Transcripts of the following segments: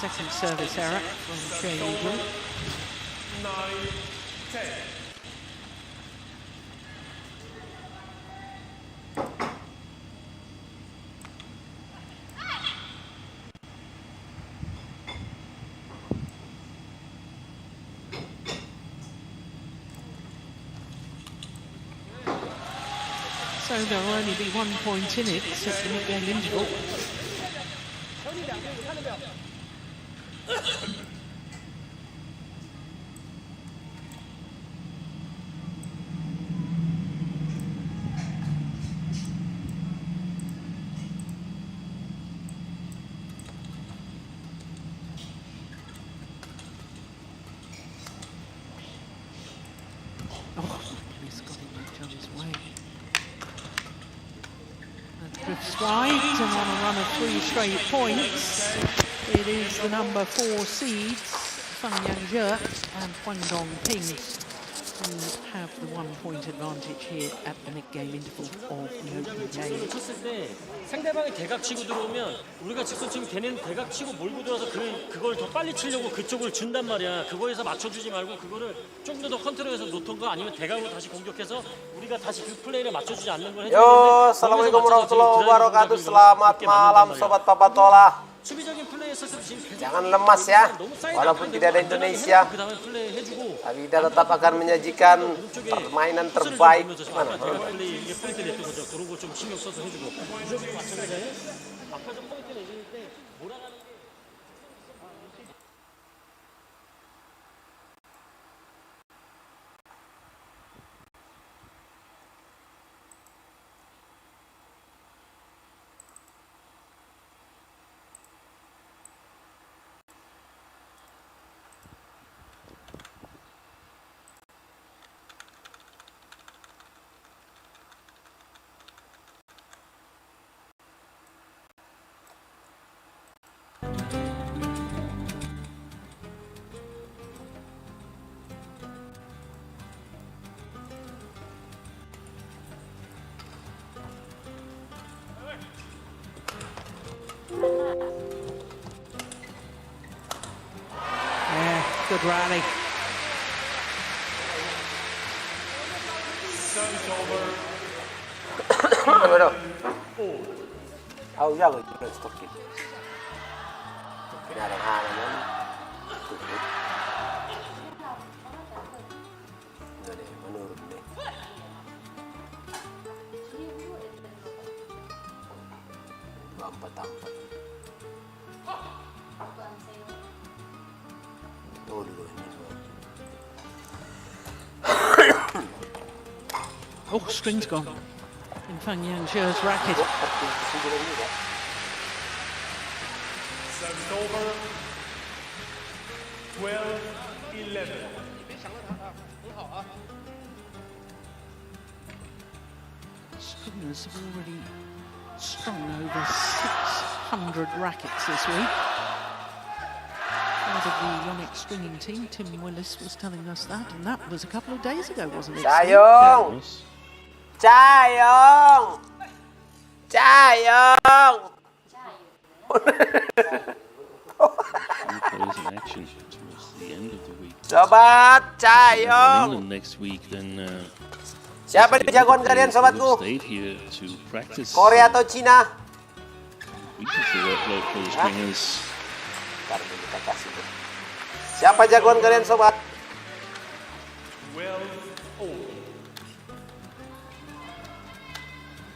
Second service error from Chiharu. 9-10. So there will only be 1 point in it at the mid-game interval. Drifts wide and on a run of 3 straight points. It is the number 4 seeds, Feng and Huang who have the 1 point advantage here at the mid-game interval of the opening game. 쳤을 때 상대방이 대각 치고 들어오면 우리가 직선 치면 걔는 대각 치고 몰고 들어와서 그걸 더 빨리 치려고 그쪽을 준단 말이야. 그거에서 맞춰주지 말고 그거를 좀 더 컨트롤해서 놓던가 아니면 대각으로 다시 공격해서 우리가 다시 그 플레이를 맞춰주지 않는 걸 해주는데. Yo, assalamualaikum warahmatullahi wabarakatuh. Selamat malam sobat Papa Tola. 수비적인 플레이에서 지금 Jangan lemas ya, walaupun tidak ada Indonesia. 그다음에 플레이 해주고. Kita tetap akan menyajikan permainan terbaik. mana? 플레이 이게 포인트 냈던 거죠. 그런 거 좀 신경 써서 해주고. 무조건 맞춰야 돼. 아까 좀 포인트 내줄 때 몰아가는 게. Yeah, good rally. Service over. Waduh. Tahu ya gue juga stokin. Kendaraan naman. Enggak deh, menurut deh. Empat. Tuh dulu ini. Oh, string's gone in Feng Yangzhe's racket. Service over. 12-11. Stringers have already strung over 600 rackets this week. Part of the Yonex stringing team, Tim Willis, was telling us that, and that was a couple of days ago, wasn't it? Sayong! Sayong! Sayong! Players in action towards the end of the week. Sobat Sayong! England next week, then Siapa di jagoan kalian sobatku? stayed here to practice. Korea atau Cina? We just work local stringers. Ntar kita kasih tuh. Siapa jagoan kalian sobat? 12-all.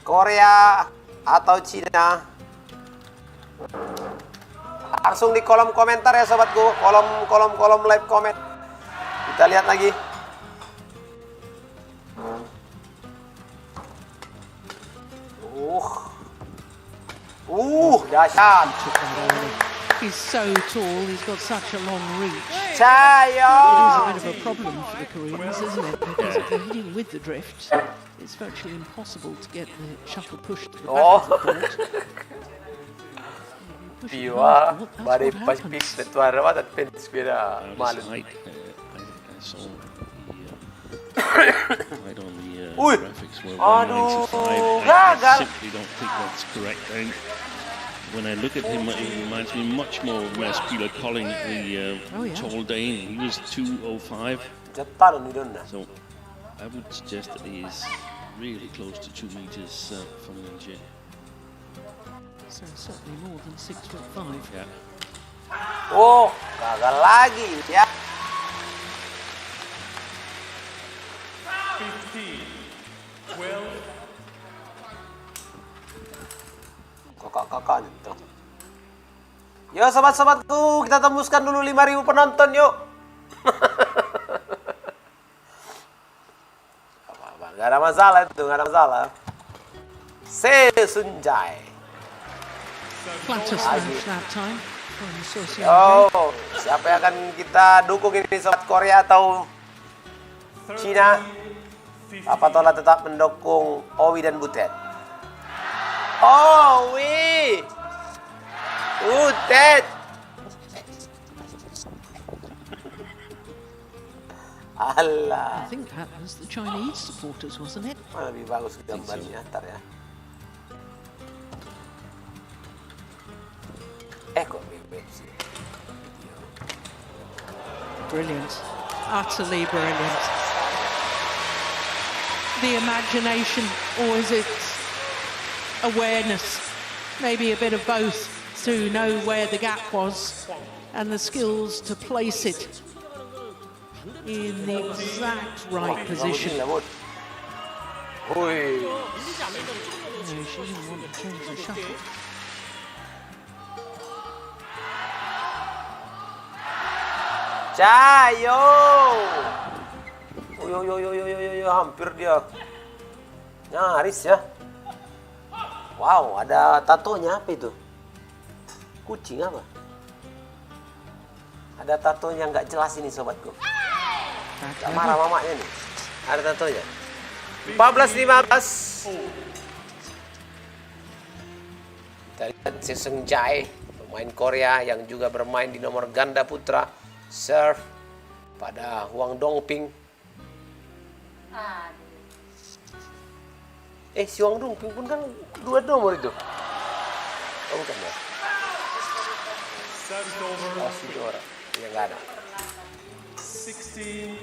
Korea atau Cina? Langsung di kolom komentar ya sobatku. Kolom live comment. Kita lihat lagi. Dahsyat. He's so tall, he's got such a long reach. Sayong! It is a bit of a problem for the Koreans, isn't it? Because if they're hitting with the drift, it's virtually impossible to get the shuttle pushed to the back of the court. Piwa, bari pas pick the tuara that pins spira malu. Right on the graphics where Aduh, 195. I gagal. simply don't think that's correct. when I look at him, it reminds me much more of Mads Peter Kolding, the tall Dane. He was 205. So I would suggest that he is really close to 2 meters from Jhe. So certainly more than 6'5". Yeah. Oh, gagal lagi ya. 15, 12, Kakak-kakak itu. Yo sobat-sobatku, kita tembuskan dulu 5.000 penonton yuk. Apa-apa, gak ada masalah itu, gak ada masalah. Seung-jae. Flatter smash that time from Seung-jae. Oh, siapa yang akan kita dukung ini sobat Korea atau Cina? Apa TOLA tetap mendukung Owi dan Butet? Owi! Butet! Allah. I think that was the Chinese supporters, wasn't it? Lebih bagus gambarnya ntar ya. Kok bebek sih? Brilliant. Utterly brilliant. The imagination, or is it awareness? Maybe a bit of both, to know where the gap was and the skills to place it in the exact right position. Hui. No, she didn't want to change the shuttle. Chae, yo, hampir dia nyaris ya. Wow, ada tatonya apa itu? Kucing apa? Ada tatonya nggak jelas ini sobatku. Gak marah mamanya nih. Ada tatonya. 14-15. Kita lihat Seung-jae, pemain Korea yang juga bermain di nomor ganda putra, serve pada Huang Dongping. Si Huang Dongping pun kan 2 nomor itu. Oh bukan ya? service over. Oh si Dora, yang nggak ada. 16-15.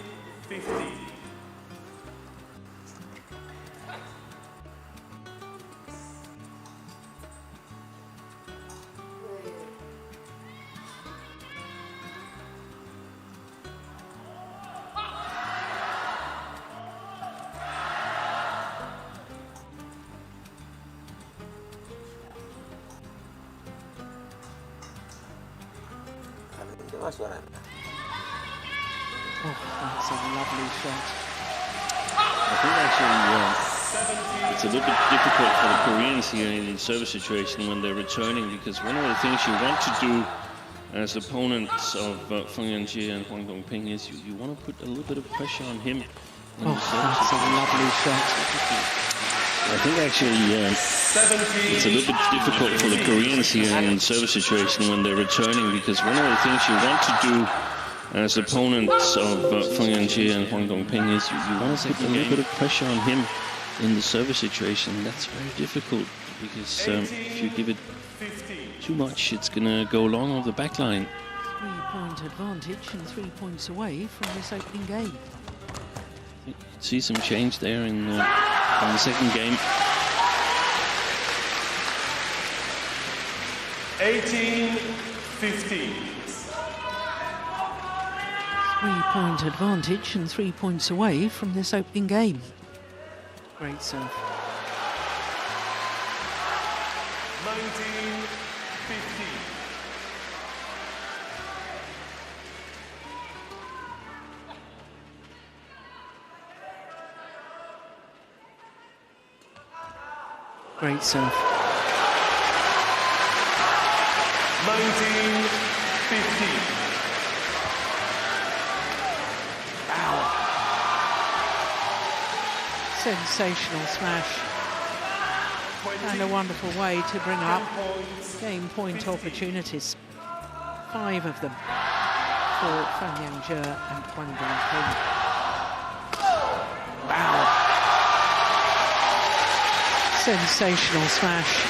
Suaranya. Oh, that's a lovely shot. I think actually it's a little bit difficult for the Koreans here in the service situation when they're returning, because one of the things you want to do as opponents of Feng and Huang Dongping is you want to put a little bit of pressure on him. Oh, that's a lovely shot. I think actually it's a little bit difficult for the Koreans here in the service situation when they're returning, because one of the things you want to do as opponents of Feng and Huang Dongping is you want to put a little bit of pressure on him in the service situation. That's very difficult, because if you give it too much, it's going to go long off the back line. 3-point advantage and 3 points away from this opening game. You can see some change there in the second game. 18-15. 3-point advantage and 3 points away from this opening game. Great serve. 19-15. Great serve. 19-15. Sensational smash. And a wonderful way to bring up game point opportunities. 5 of them for Feng Jhe and Huang Dongping. Wow. Sensational smash.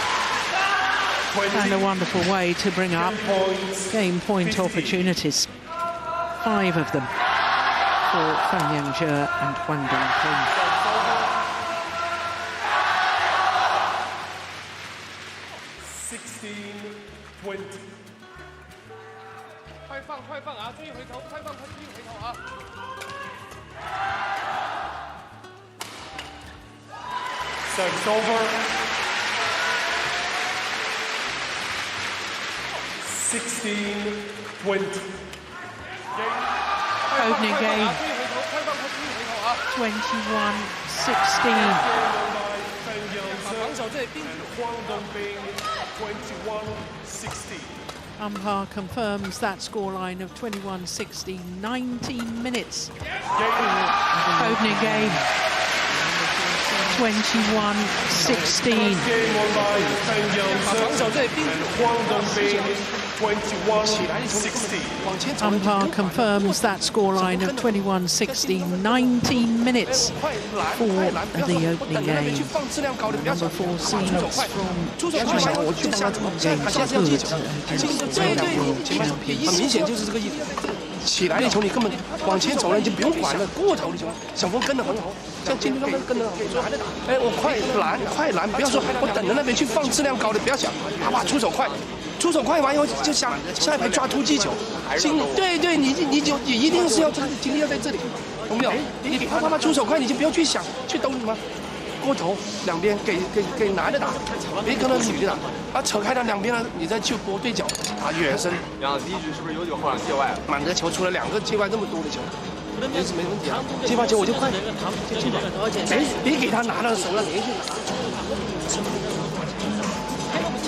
And a wonderful way to bring up game point opportunities. 5 of them for Feng and Huang Ping. 16-20. 快放啊！注意回头，快放，注意回头啊！ Service over. 16-20. Opening game, 21-16. 防守这里并 21-16. Umpire confirms that scoreline of 21-16, 19 minutes. Opening game, 21-16. 防守这里并 21-16. Umpire confirms that scoreline of 21-16, 19 minutes for the opening game. Number 4 seeds from China games are good. 很明显就是这个意思。起来的球你根本往前走了，你就不用管了。过头的球，小峰跟得很好，像今天他们跟得很好。哎，我快拦，不要说我等着那边去放质量高的，不要想，啪出手快。 出手快完以后就想下一排抓突击球，对，你就一定是要精力要在这里，懂没有？你啪出手快，你就不要去想去兜什么，过头两边给男的打，别跟那女的打，扯开了两边呢，你再去拨对角，远身。杨老师第一局是不是有后场界外？满个球出了2个界外这么多的球，也是没问题啊。接发球我就快，别给他拿到手上连续打。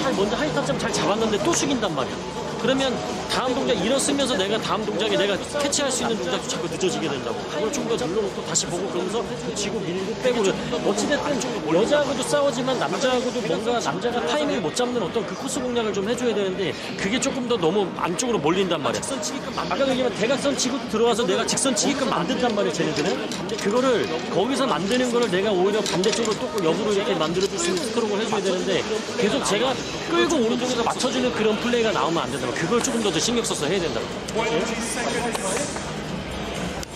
잘 먼저 하이 타점 잘 잡았는데 또 숙인단 말이야. 그러면 다음 동작 일어서면서 내가 다음 동작에 내가 캐치할 수 있는 동작이 자꾸 늦어지게 된다고. 그걸 좀 더 눌러놓고 다시 보고 그러면서 붙이고 밀고 빼고 어찌됐든 여자하고도 싸우지만 남자하고도 뭔가 남자가 타이밍을 못 잡는 어떤 그 코스 공략을 좀 해줘야 되는데 그게 조금 더 너무 안쪽으로 몰린단 말이야. 직선 치기끔 아까 얘기한 대각선 치고 들어와서 내가 직선 치기끔 만든단 말이야. 쟤네들은 그거를 거기서 만드는 거를 내가 오히려 반대쪽으로 또 역으로 이렇게 만들어줄 수 있는 스트로크를 해줘야 되는데 계속 제가 끌고 오른쪽에서 맞춰주는 그런 플레이가 나오면 안 된다. 그걸 조금 더 신경 써서 해야 된다. 20 seconds.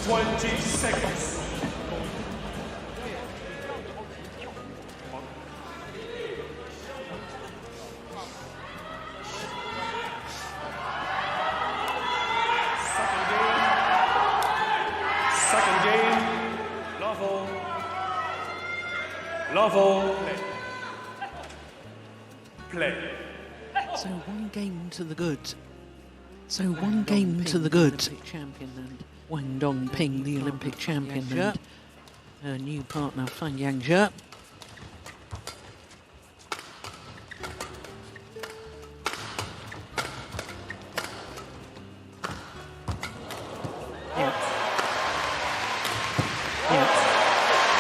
20 seconds. Second game. Level. Play. So 1 game to the good. So 1 game to the good. Champion and Wang Ping, the Olympic champion, and her new partner Feng. Yeah.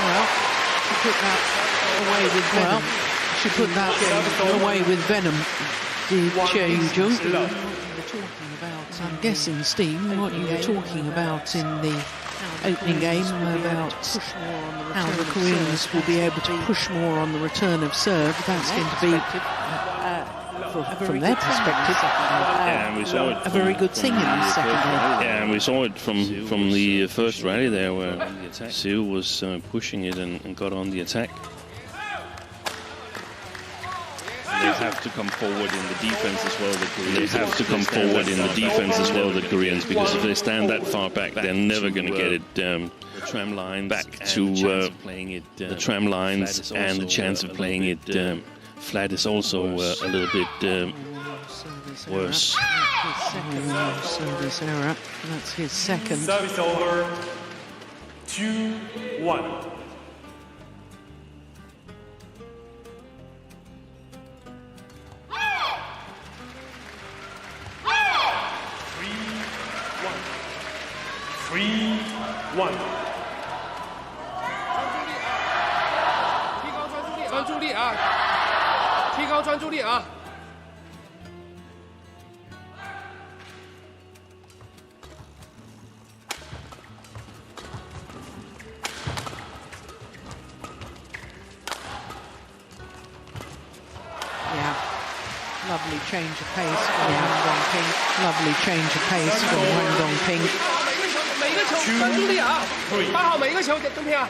Well, she put that away with venom. She put that away with venom. Did Chae? I'm guessing, Steve, what you were talking about in the opening game about how the Koreans will be able to push more on the return of serve. That's going to be, from their perspective, and we saw it a very good thing in the second game. Yeah, and we saw it from the first rally there where Siu was pushing it and got on the attack. They have to come forward in the defense as well, the Koreans. They have to come forward in the defense as well, the Koreans, because if they stand that far back, they're never going to get it the tram line back to playing it. The tram lines and the chance of playing it flat is also a little bit worse. Service error. That's his second. Service over. 2-1. Three, one. 专注力啊！提高专注力啊！ Yeah, lovely change of pace from Huang Dongping. Lovely change of pace from Huang Dongping. 每个球专注力啊！8号每一个球，东平啊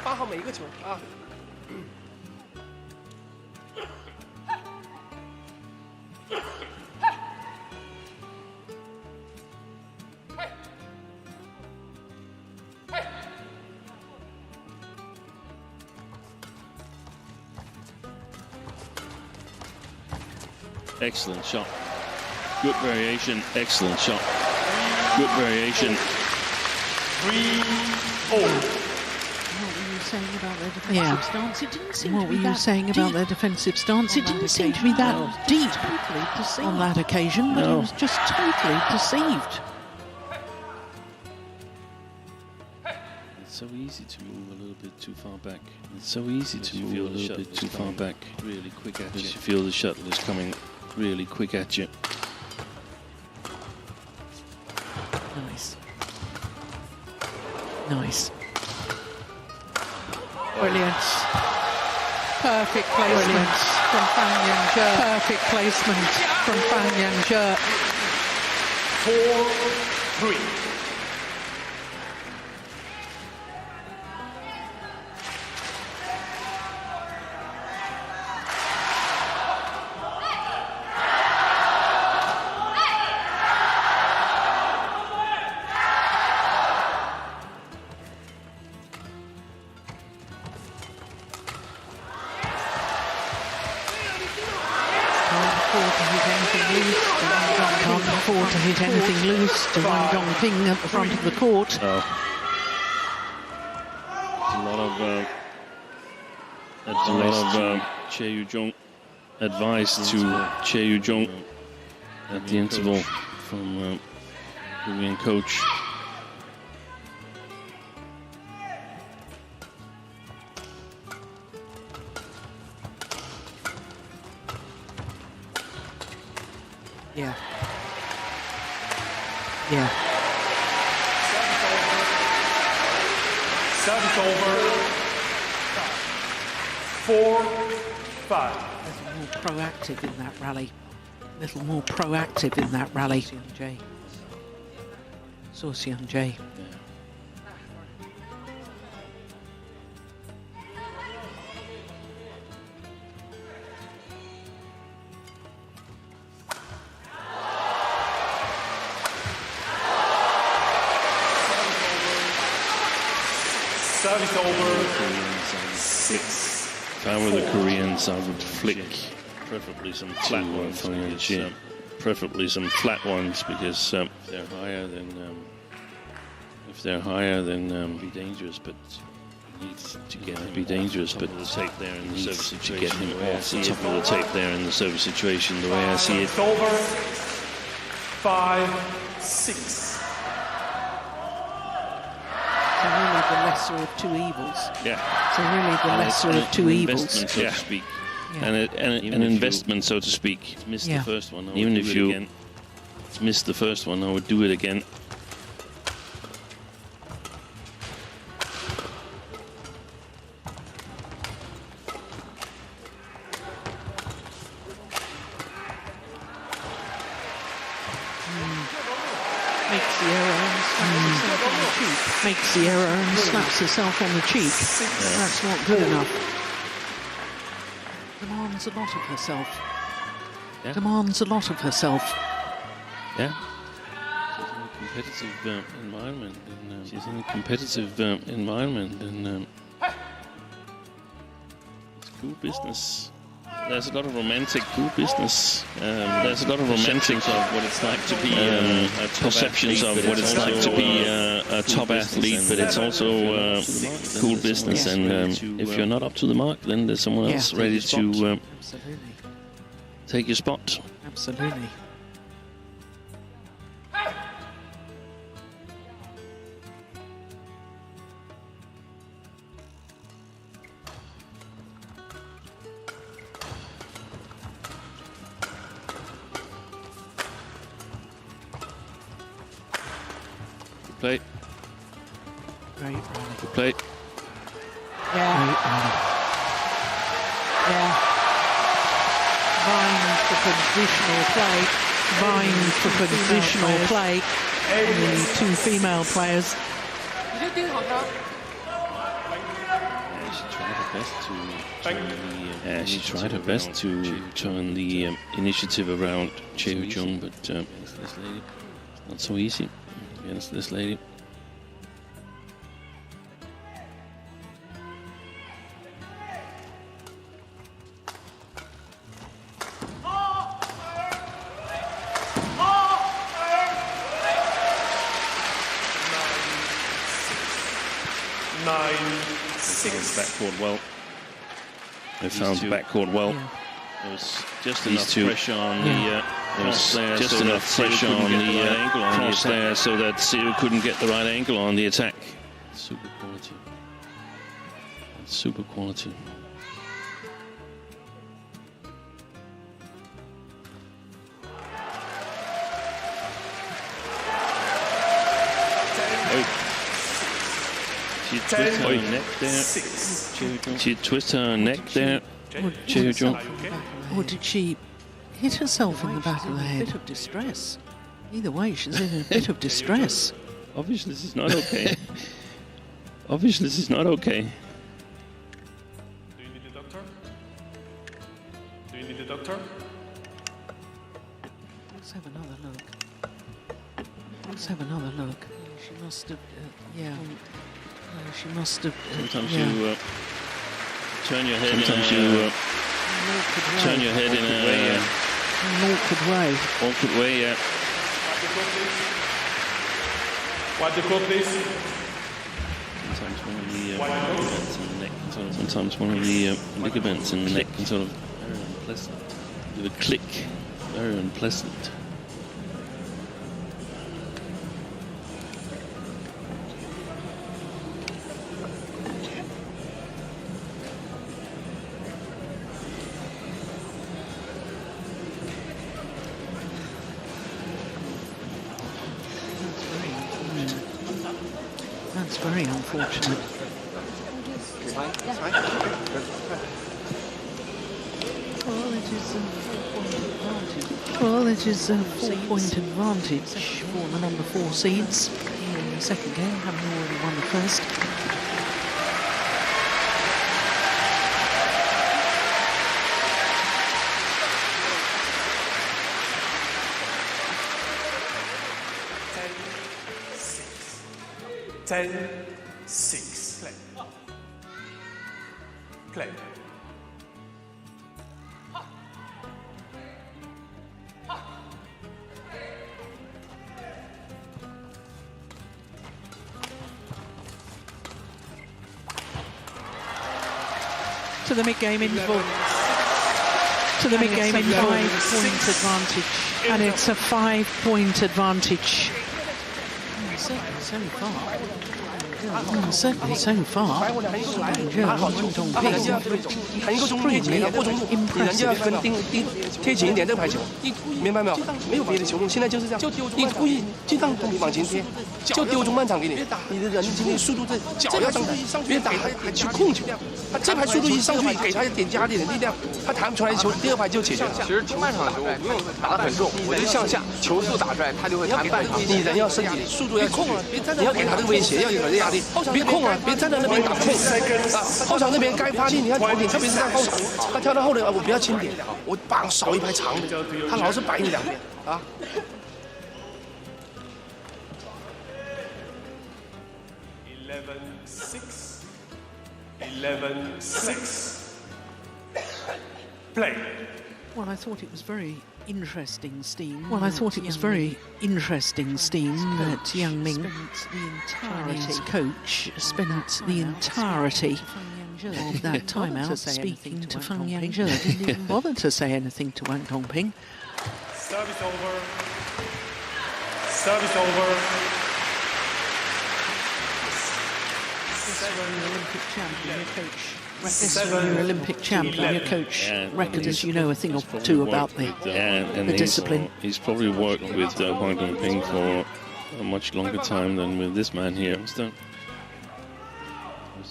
，8号每一个球啊。Excellent shot. Good variation. Excellent shot. Good variation. 3-0. What were you saying about their defensive stance? It didn't seem to be that saying about their defensive stance? It didn't seem to be that deep on that occasion, but he was just totally deceived. It's so easy to move a little bit too far back. It's so easy to move a little bit too far back. Really quick at you. You feel the shuttle is coming really quick at you. Nice. Nice. Brilliant. Perfect placement from Feng Yang-zhe. Perfect placement from Feng Yang-zhe. 4-3. Can't afford to hit anything loose to Huang Dongping at the front of the court. Oh. It's a lot of Chae advice to Chae at the interval from Korean coach. Yeah. Yeah. Service over. 4-5. A little more proactive in that rally. A little more proactive in that rally. Seung-jae. Seung-jae. Service over. 6. If I were the Koreans, I would flick preferably some flat ones. Preferably some flat ones because if they're higher, then be dangerous. But needs to be dangerous. But the tape there in the service situation, get him off the top of the tape there in the service situation. The way I see it. It's over. 5-6. So really the lesser of two evils. Yeah. So really the lesser of two evils. So to speak. Yeah. And an investment, so to speak. Missed the first one. Even if you missed the first one, I would do it again. Makes the error and slaps herself on the cheek. That's not good enough. Demands a lot of herself. Demands a lot of herself. Yeah. She's in a competitive environment. And, she's in a competitive environment, and it's cool business. There's a lot of romantic, cool business. There's a lot of romantic of what it's like to be perceptions of what it's like to be a top athlete, but it's also cool business. And if you're not up to the mark, then there's someone else ready to take your spot. Absolutely. Play. Great rally. Good play. Yeah. Great rally. Yeah. Fine for positional play, vying for positional play. The two female players. She tried her best to turn the initiative around Jhe-Huei, but this lady, not so easy against this lady. Backcourt well. They found backcourt well. There was just enough pressure on the just enough pressure on the cross there, so that Seung couldn't get the right angle on the attack. Super quality. Super quality. She twists her neck there. She twists her neck there. Or did she hit herself in the back of the head? A bit of distress. Either way, she's in a bit of distress. Obviously, this is not okay. Obviously, this is not okay. Do you need a doctor? Do you need a doctor? Let's have another look. Let's have another look. She must have, yeah. She must have. Sometimes you turn your head. Sometimes you turn your head in an awkward way. Awkward way, yeah. Wipe the coat, please. Sometimes one of the ligaments in the neck can sort of. Sometimes one of the ligaments in the neck can sort of very unpleasant. With a click, very unpleasant. That's very unfortunate. Well, it is a 4-point advantage for the number 4 seeds in the second game, having already won the first. Ten, 6. Play. To the mid-game interval. To the mid-game in 5-point advantage. And it's a 5-point advantage. Certainly so far. Certainly so far. 弹一个中路，一个过中路，你人家要跟贴紧一点这个排球，明白没有？没有别的球路，现在就是这样，你故意就让你往前贴，就丢中半场给你，你的人今天速度这脚要上去，别打还去控球，他这排速度一上去，给他加点力量，他弹不出来球，第二排就解决了。其实中半场的时候我不用打得很重，我就向下，球速打出来，他就会弹半场。你人要身体速度要控啊，你要给他这个威胁，要有点压力，别控啊，别站在那边打控啊，后场那边该发力你要头顶，特别是在后场，他跳到后面啊，我不要轻点，我绑少一排长的，他老是摆你两边啊。11-6. Play. Well, I thought it was very interesting, Steen. Well, I thought it was very interesting, Steen, that Yang Ming, Chinese coach, spent the entirety of that timeout speaking to Feng Yang-zhe. Didn't even bother to say anything to Wang Dongping. Service over. Service over. Olympic champion, your coach. Your Olympic champion, your coach reckons you know a thing or two about the discipline. He's probably worked with Huang Dongping for a much longer time than with this man here. He's a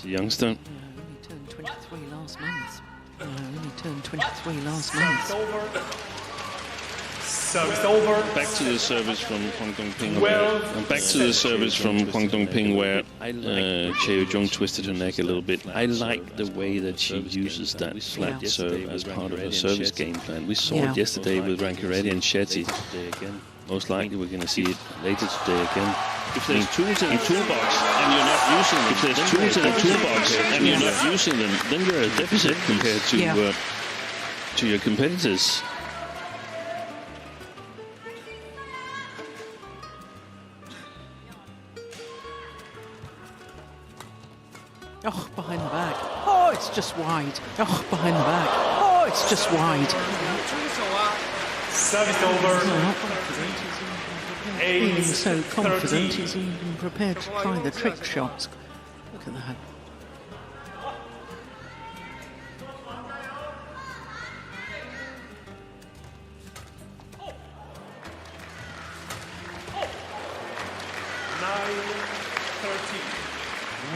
youngster. Only turned 23 last month. Only turned 23 last month. Service over. Back to the service from Huang Dongping, where Chae twisted her neck a little bit. I like the way that she uses that flat serve as part of her service game plan. We saw it yesterday with Rankireddy and Shetty. Most likely we're going to see it later today again. If there's tools in the toolbox and you're not using them, then you're at a deficit compared to your competitors. Oh, behind the back. Oh, it's just wide. Oh, behind the back. Oh, it's just wide. Service over. Feeling so confident, he's even prepared to try the trick shots. Look at that.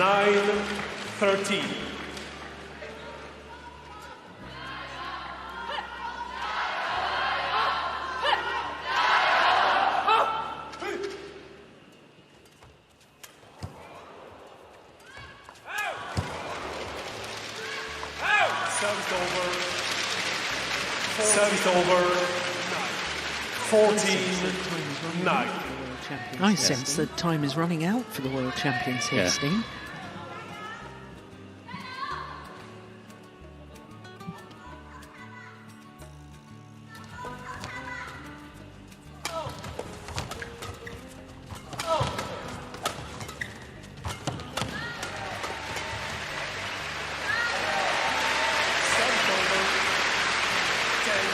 Nine, 13. Service over. 14-9. I sense that time is running out for the world champions here, Steen.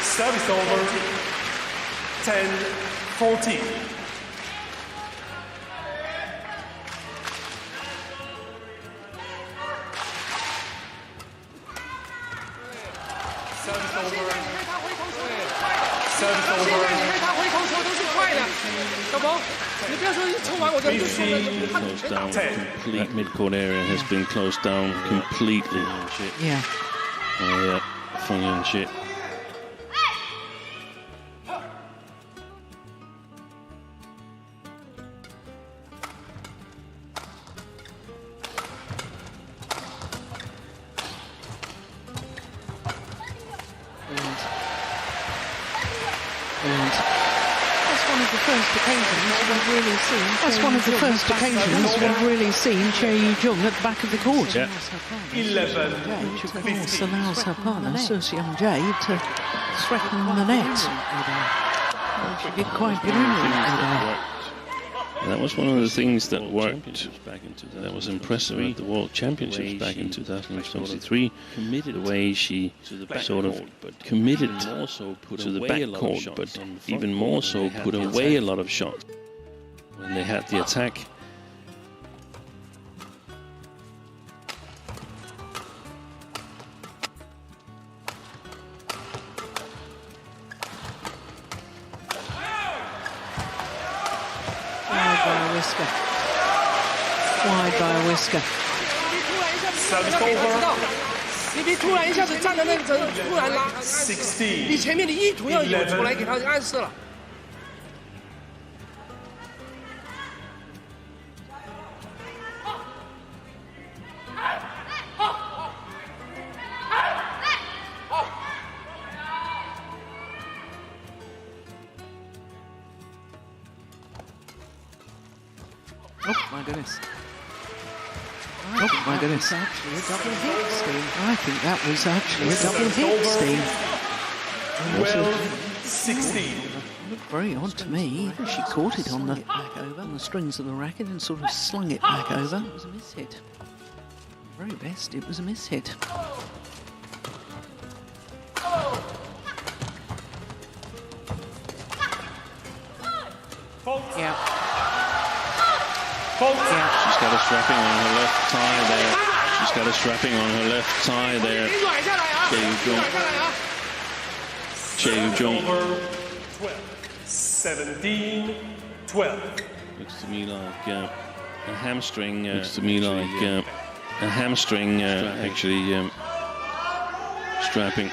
Service over. 10-14. Service over. Service over. That mid-court area has been closed down completely. Yeah. Feng and shit. That's one of the first occasions we've really seen Chae at the back of the court. Yeah. 11-15. Which of course allows her partner, Seung-jae, to threaten the net. She did quite brilliantly. That was one of the things that worked, that was impressive at the World Championships back in 2023. The way she sort of committed to the backcourt, but even more so put away a lot of shots when they had the attack. Wide by a whisker. Service over. 你别突然一下子站在那里，突然拉，你前面的意图要有出来给他暗示了。Oh my goodness. Oh my goodness. Actually a double hit, Steen. I think that was actually a double hit, Steen. 12-16. Looked very odd to me. She caught it on the back over on the strings of the racket and sort of slung it back over. It was a miss hit. Very best, it was a miss hit. Yeah. Yeah. She's got a strapping on her left thigh there. She's got a strapping on her left thigh there. Chae 17-12. Looks to me like a hamstring. Looks to me like a hamstring actually strapping.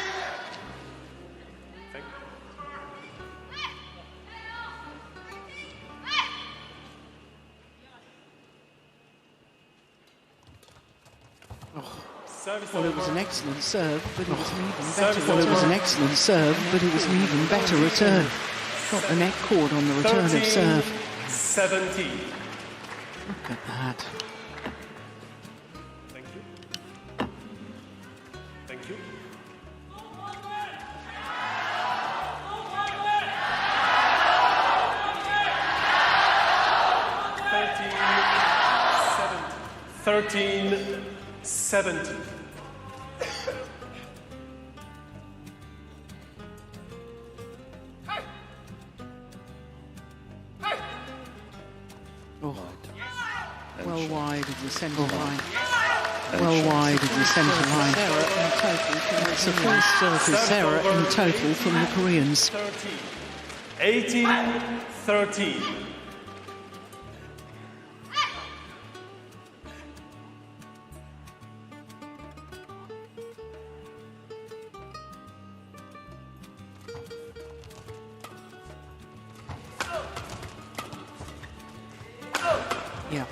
Well, it was an excellent serve, but it was an even better. Well, it was an excellent serve, but it was an even better return. Got the net cord on the return of serve. 17. Look at that. Thank you. Thank you. Thirteen, 17. Oh. Well wide of the centre line. Well wide of the centre line. It's the first service error in total from the Koreans. 18-13. Yeah.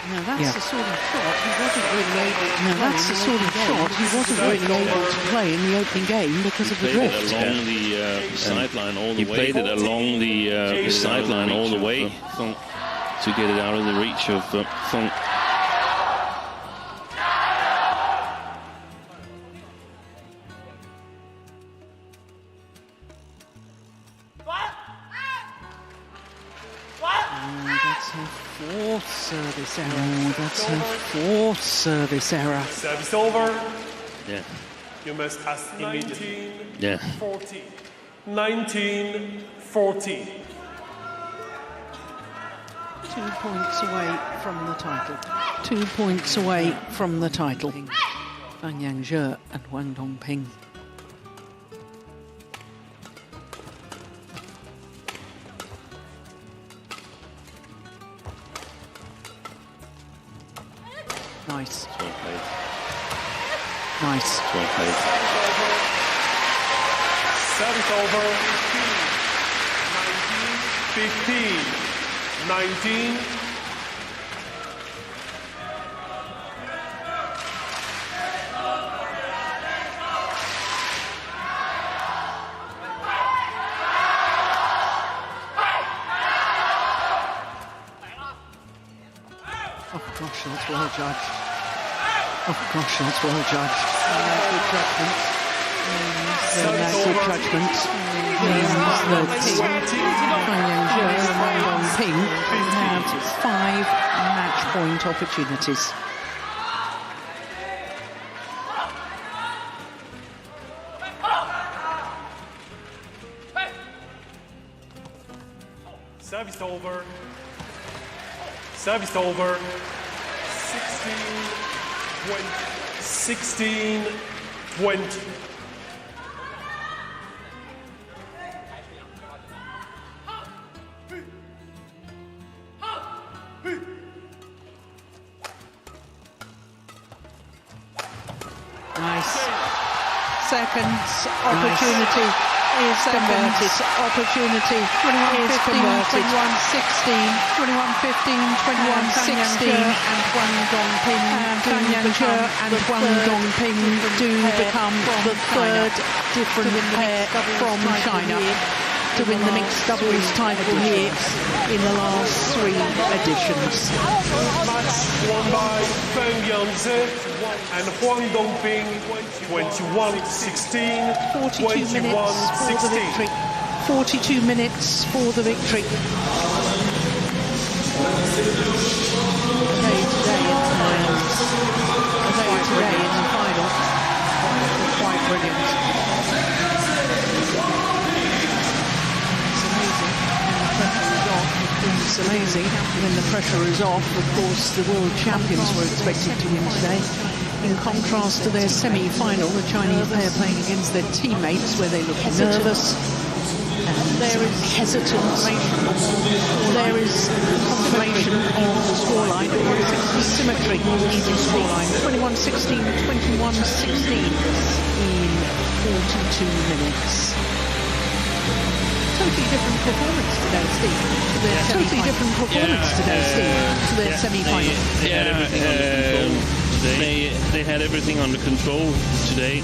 Now that's the sort of shot he wasn't really able to play. Now that's the sort of shot he wasn't really able to play in the opening game because of the drift. He played it along the sideline all the way. He played it along the sideline all the way to get it out of the reach of Feng. Service error. Oh, that's her fourth service error. Service over. Yeah. You must ask immediately. 19-14. 19-14. 2 points away from the title. 2 points away from the title. Feng Jhe and Huang Dongping. Nice. Well played. Nice. Well played. Service over. 15. 19. Oh gosh, that's well judged. Oh gosh, that's well judged. Good judgment. Good judgment means that Feng Jhe and Huang Dongping have 5 match point opportunities. Service over. Service over. 16, 20. Nice. Second opportunity is converted. Opportunity is converted. 21-16, 21-15, 21-16, and Huang Dongping and Huang Dongping do become the third different pair from China to win the mixed doubles title here in the last 3 editions. Match won by Feng Jhe and Huang Dongping, 21-16, 42 minutes for the victory. 42 minutes for the victory. Today in the final. Quite brilliant. It's amazing when the pressure is off. Of course, the world champions were expected to win today. In contrast to their semi-final, the Chinese pair playing against their teammates, where they look nervous and there is hesitance. There is confirmation of the scoreline. Symmetry in the scoreline. 21-16, 21-16 in 42 minutes. totally different performance today, Steve. To their totally different performance today, Steve. To their semi-final. They had everything under control today. They had everything under control today.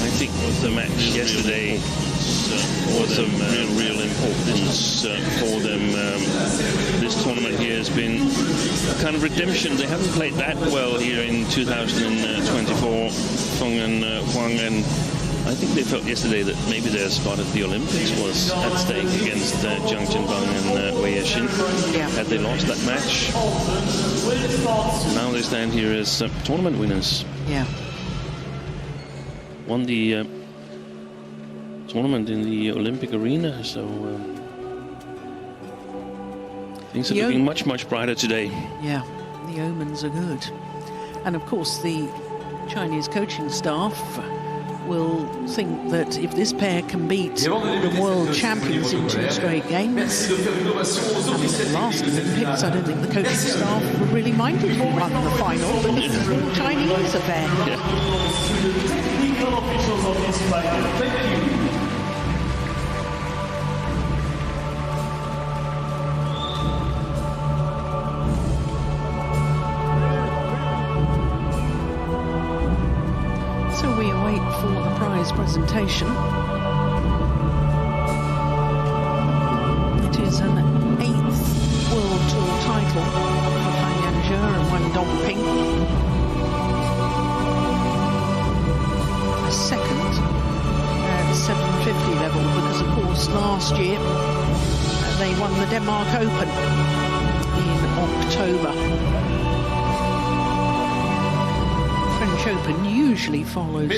I think the match yesterday was of real importance for them. This tournament here has been kind of redemption. They haven't played that well here in 2024, Feng and Huang, and I think they felt yesterday that maybe their spot at the Olympics was at stake against Jiang Jianbang and Wei Yexin. Had they lost that match, now they stand here as tournament winners. Yeah. Won the tournament in the Olympic arena, so things are looking much, much brighter today. Yeah, the omens are good. And of course, the Chinese coaching staff will think that if this pair can beat the world champions in 2 straight games, and in the last Olympics, I don't think the coaching staff would really mind if we won the final, because it's a Chinese affair. So we await for the prize presentation. It is an 8th World Tour title for Feng and Wang Dongping. A second at 750 level, because of course last year they won the Denmark Open in October. French Open usually follows the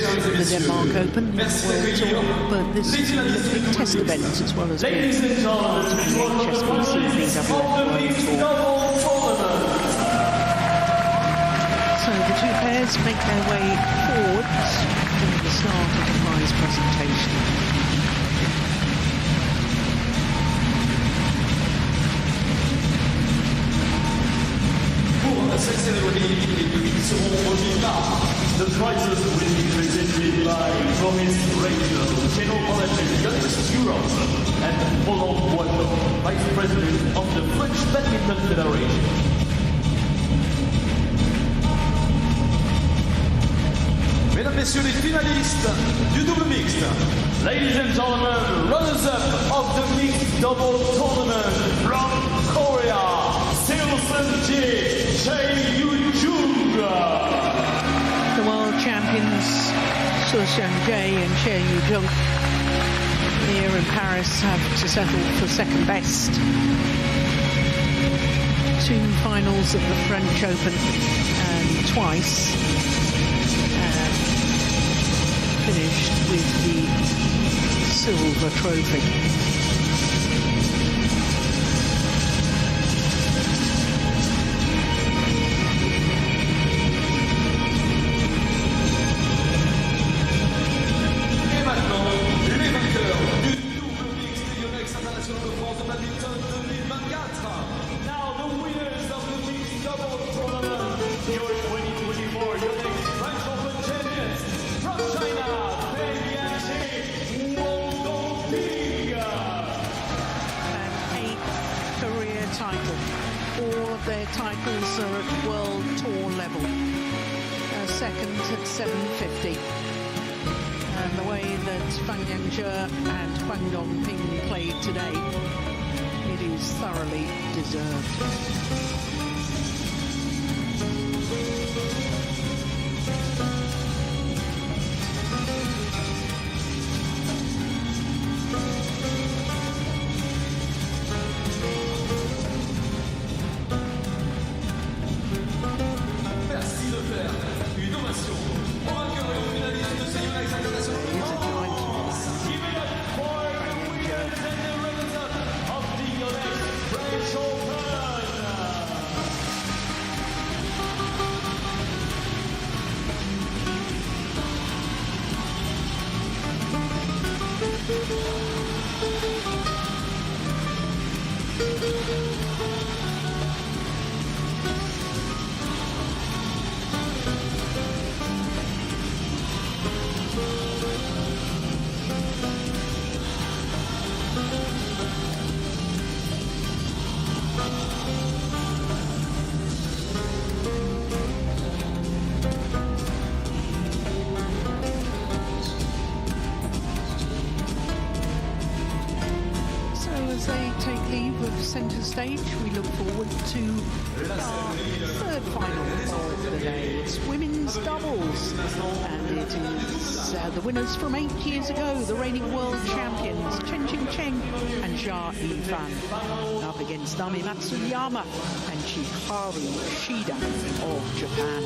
Denmark Open World Tour, but this is a big test event as well as being part of the HSBC BWF World Tour. So the two pairs make their way forwards to the start of the prize presentation. The prizes will be presented by Promise Radio, Channel Collection, Europe, and Po-Hsuan, Vice President of the French Badminton Federation. Mesdames, Messieurs les finalistes du double mixte. Ladies and gentlemen, runners-up of the mixed double tournament from Korea, Seung-jae, The world champions Seung-jae and Chae here in Paris have to settle for second best. 2 finals at the French Open and twice finished with the silver trophy. Titles are at World Tour level. Second at 750. And the way that Feng and Huang Dongping played today, it is thoroughly deserved. as they take leave of centre stage, we look forward to our third final of the day. It's women's doubles, and it is the winners from 8 years ago, the reigning world champions Chen and Jhe-Huei up against Nami Matsuyama and Chiharu Shida of Japan.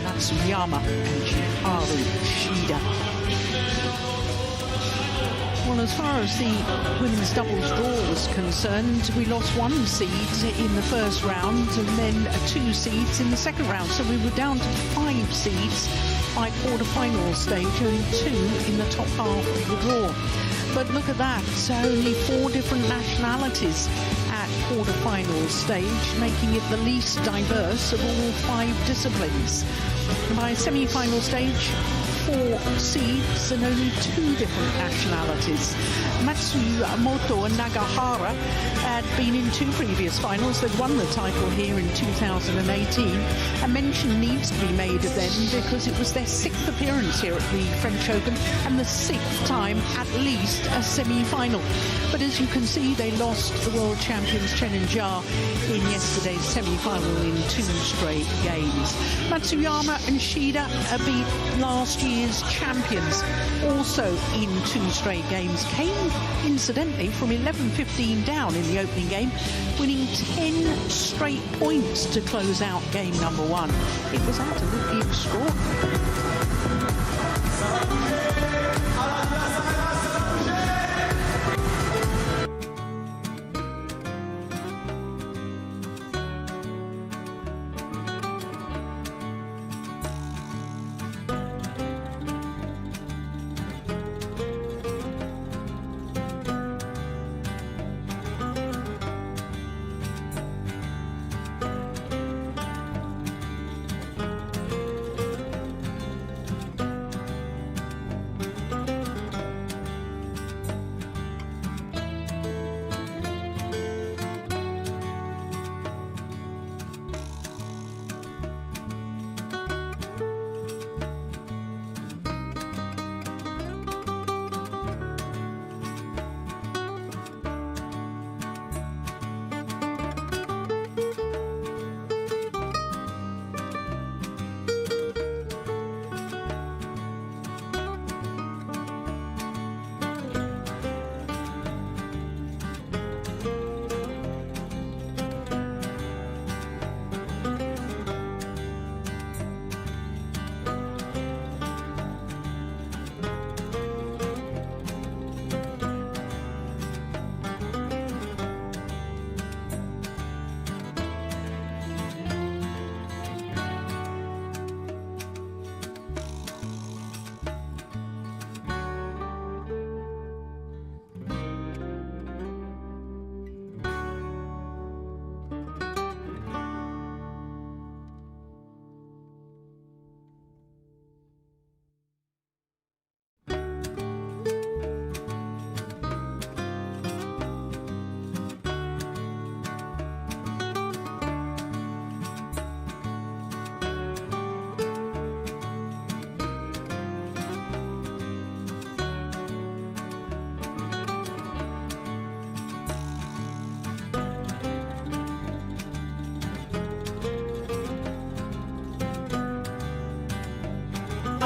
Matsuyama and Chiharu Shida. Well, as far as the women's doubles draw was concerned, we lost 1 seed in the first round and then 2 seeds in the second round. So we were down to 5 seeds by quarter-final stage and 2 in the top half of the draw. But look at that, only 4 different nationalities at quarter-final stage, making it the least diverse of all 5 disciplines. By semi-final stage, 4 seeds and only 2 different nationalities. Matsumoto and Nagahara had been in 2 previous finals. They'd won the title here in 2018. A mention needs to be made of them because it was their 6th appearance here at the French Open and the 6th time at least a semi-final. But as you can see, they lost the world champions Chen and Jhe in yesterday's semi-final in 2 straight games. Matsuyama and Shida beat last year's champions also in 2 straight games. Came incidentally from 11-15 down in the opening game, winning 10 straight points to close out game number 1. It was absolutely extraordinary.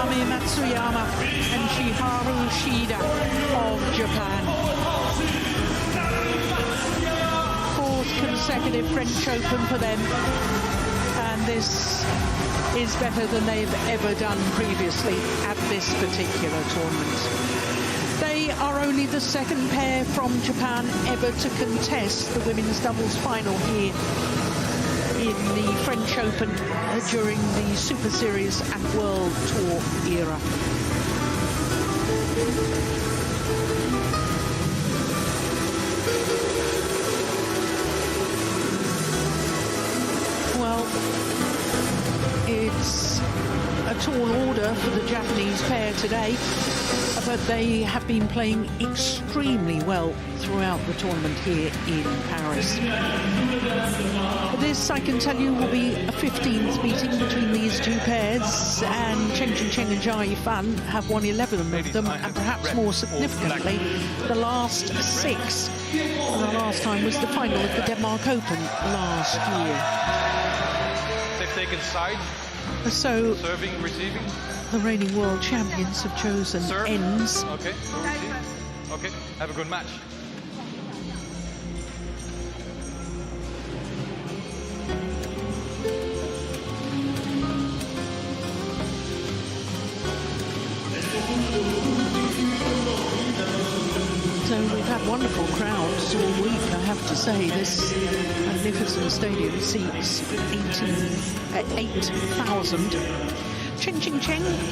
Nami Matsuyama and Chiharu Shida of Japan. Fourth consecutive French Open for them, and this is better than they've ever done previously at this particular tournament. They are only the second pair from Japan ever to contest the women's doubles final here in the French Open during the Super Series and World Tour era. Well, it's a tall order for the Japanese pair today, but they have been playing extremely well throughout the tournament here in Paris. This, I can tell you, will be a 15th meeting between these two pairs, and Chen and Jhe-Huei have won 11 of them, and perhaps more significantly, the last 6. And the last time was the final of the Denmark Open last year. They've taken sides. So, serving, receiving. The reigning world champions have chosen ends. Okay. Okay. Have a good match. So we've had wonderful crowds all week, I have to say. This magnificent stadium seats 8,000. Chen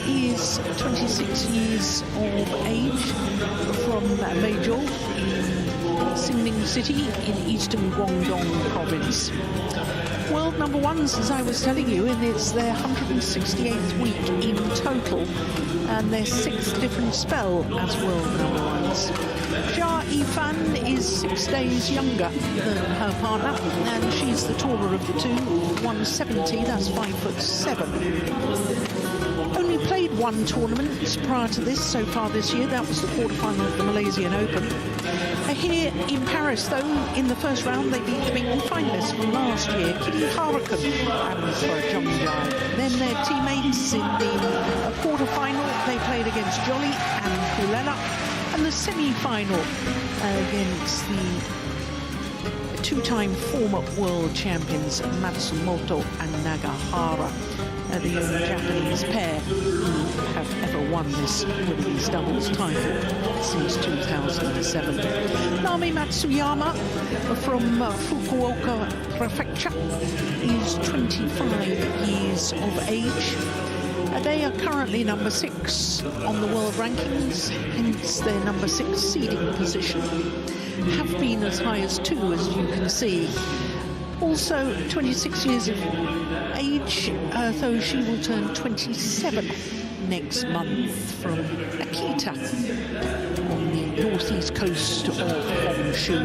is 26 years of age from Beizhou in Xingning City in eastern Guangdong province. World number ones, as I was telling you, and it's their 168th week in total and their 6th different spell as world number ones. Jhe-Huei is 6 days younger than her partner, and she's the taller of the two, 170, that's 5'7". Only played one tournament prior to this so far this year. That was the quarterfinal of the Malaysian Open. Here in Paris, though, in the first round, they beat the Viking finalists from last year, Chiharu and Seung-jae. Then their teammates in the quarterfinal, they played against Jolly and Kunlavut, and the semi-final against the two-time former world champions Matsuyama and Nagahara. The only Japanese pair who have ever won this women's doubles title since 2007. Nami Matsuyama from Fukuoka Prefecture is 25 years of age. They are currently number 6 on the world rankings, hence their number 6 seeding position. Have been as high as 2, as you can see. Also 26 years of age, though she will turn 27 next month, from Akita on the northeast coast of Feng.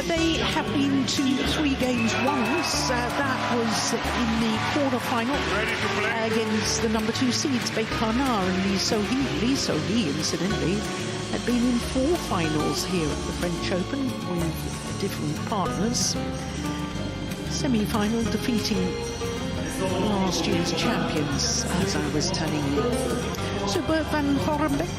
They have been to 3 games once. That was in the quarterfinal against the number 2 seeds Baekhyun and Lee So-hee, incidentally, had been in 4 finals here at the French Open with different partners. Semi-final defeating last year's champions, as I was telling you. So Bert van Horenbeek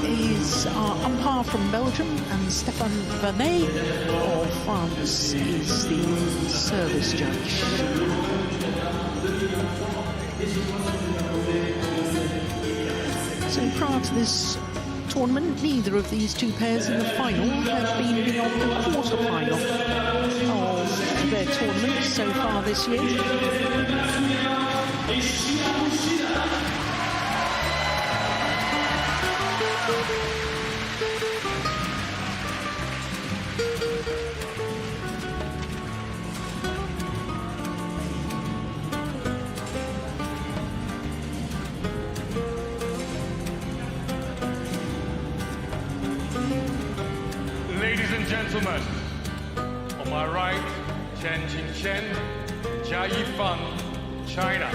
is our umpire from Belgium, and Stefan Vernet of France is the service judge. So prior to this tournament, neither of these two pairs in the final have been beyond the quarter-final of their tournament so far this year. Ladies and gentlemen, on my right, Chen, Jia-Yi-Feng, China.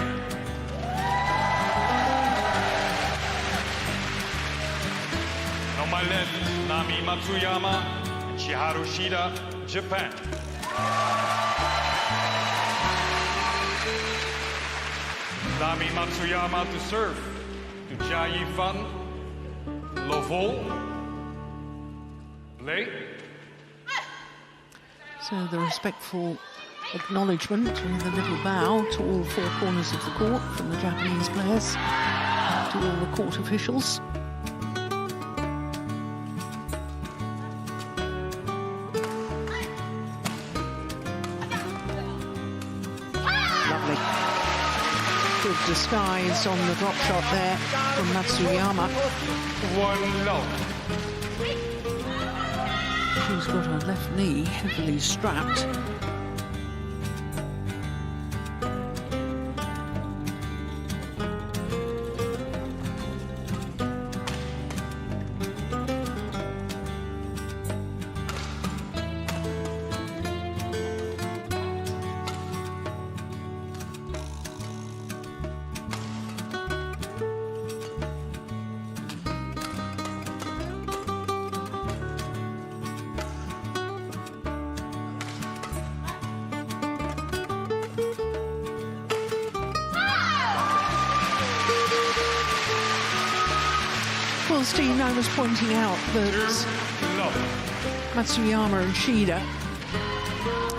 And on my left, Nami Matsuyama and Chiharu Shida, Japan. Nami Matsuyama to serve to Jhe-Huei, Lovol, play. So the respectful acknowledgement with a little bow to all four corners of the court from the Japanese players to all the court officials. Lovely. Good disguise on the drop shot there from Matsuyama. 1-love. She's got her left knee heavily strapped. Well, Steve, I was pointing out that Matsuyama and Shida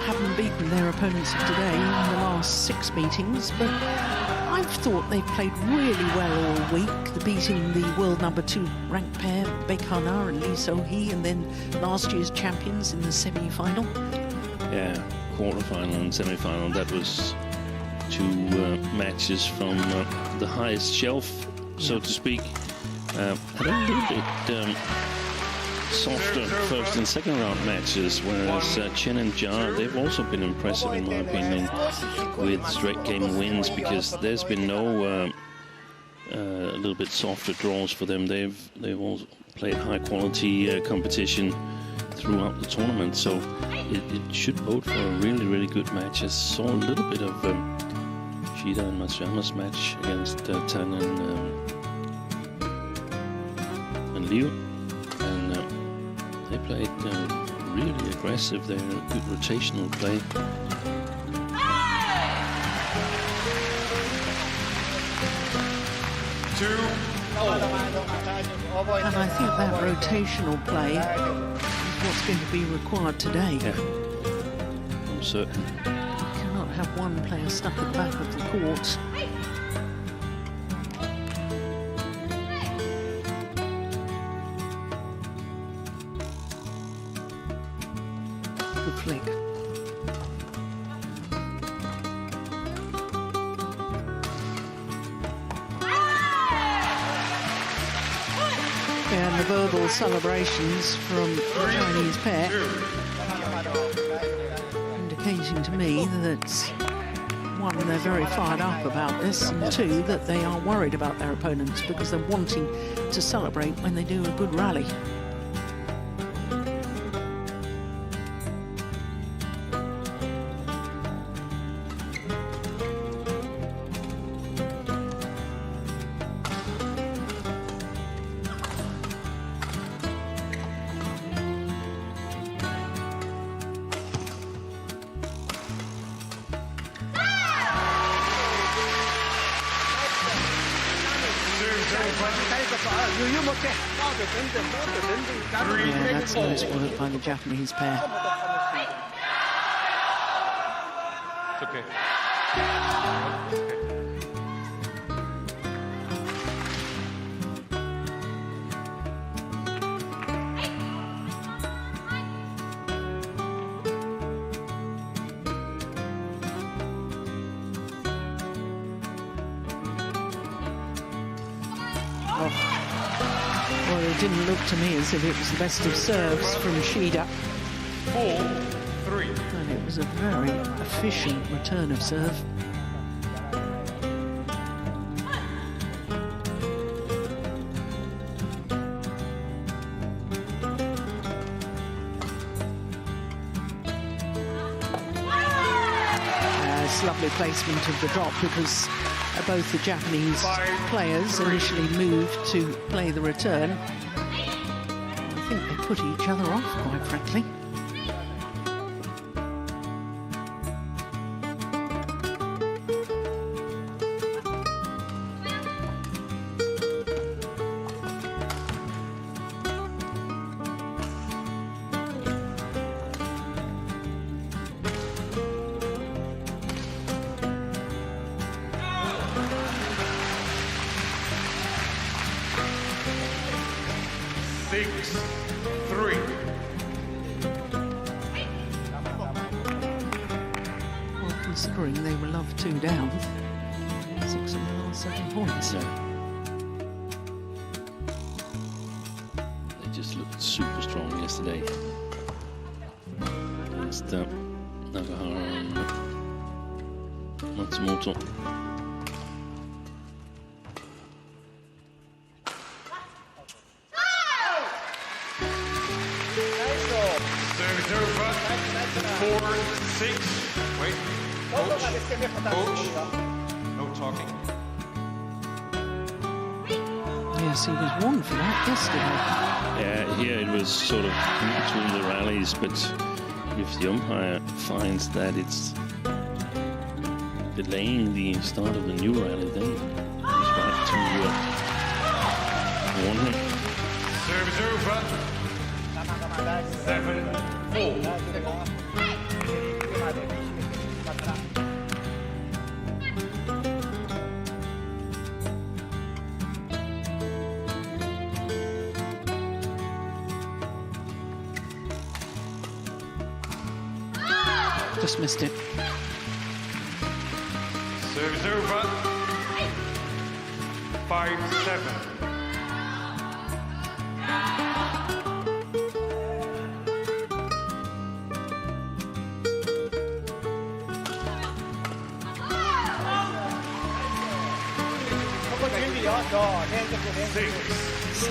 haven't beaten their opponents of today in the last 6 meetings, but I've thought they've played really well all week. They're beating the world #2 ranked pair, Baekhyun and Lee So-hee, and then last year's champions in the semi-final. Yeah, quarter-final and semi-final. That was 2 matches from the highest shelf, so to speak. Had a little bit softer first and second round matches, whereas Chen and Jhe, they've also been impressive in my opinion with straight game wins, because there's been no a little bit softer draws for them. They've also played high quality competition throughout the tournament, so it should bode for a really good match. I saw a little bit of Shida and Matsuyama's match against Tan and Liu, and they played really aggressive. They're a good rotational play. And I think that rotational play is what's going to be required today. Yeah, I'm certain. You cannot have one player stuck at the back of the court. Good flick. And the verbal celebrations from the Chinese pair indicating to me that, 1, they're very fired up about this, and 2, that they are worried about their opponents because they're wanting to celebrate when they do a good rally. Yeah, that's nice work by the Japanese pair. It's okay. Well, it didn't look to me as if it was the best of serves from Shida. 4-3. And it was a very efficient return of serve. It's lovely placement of the drop, because both the Japanese players initially moved to play the return. I think they put each other off, quite frankly. 6-3. Well, considering they were love 2 down, 6 of the last 7 points. Yeah. They just looked super strong yesterday against Nagahara and Matsumoto. Service over. 4-6. Wait. Coach. No talking. Yes, he was 1 for that yesterday. Yeah, here it was sort of in between the rallies, but if the umpire finds that it's delaying the start of the new rally, then he's right to warn him. Service over. 7-4. Just missed it. Service over. 5-7.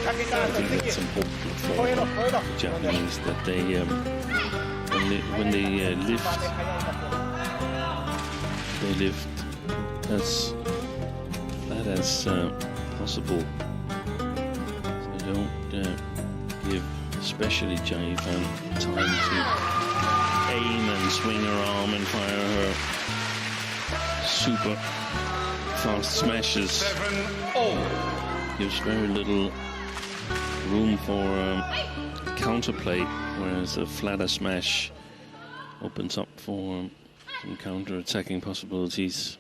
I think that's important for the Japanese that they when they lift as flat as possible. So they don't give, especially Chae, time to aim and swing her arm and fire her super fast smashes. 7-0. Gives very little room for counterplay, whereas a flatter smash opens up for some counter-attacking possibilities.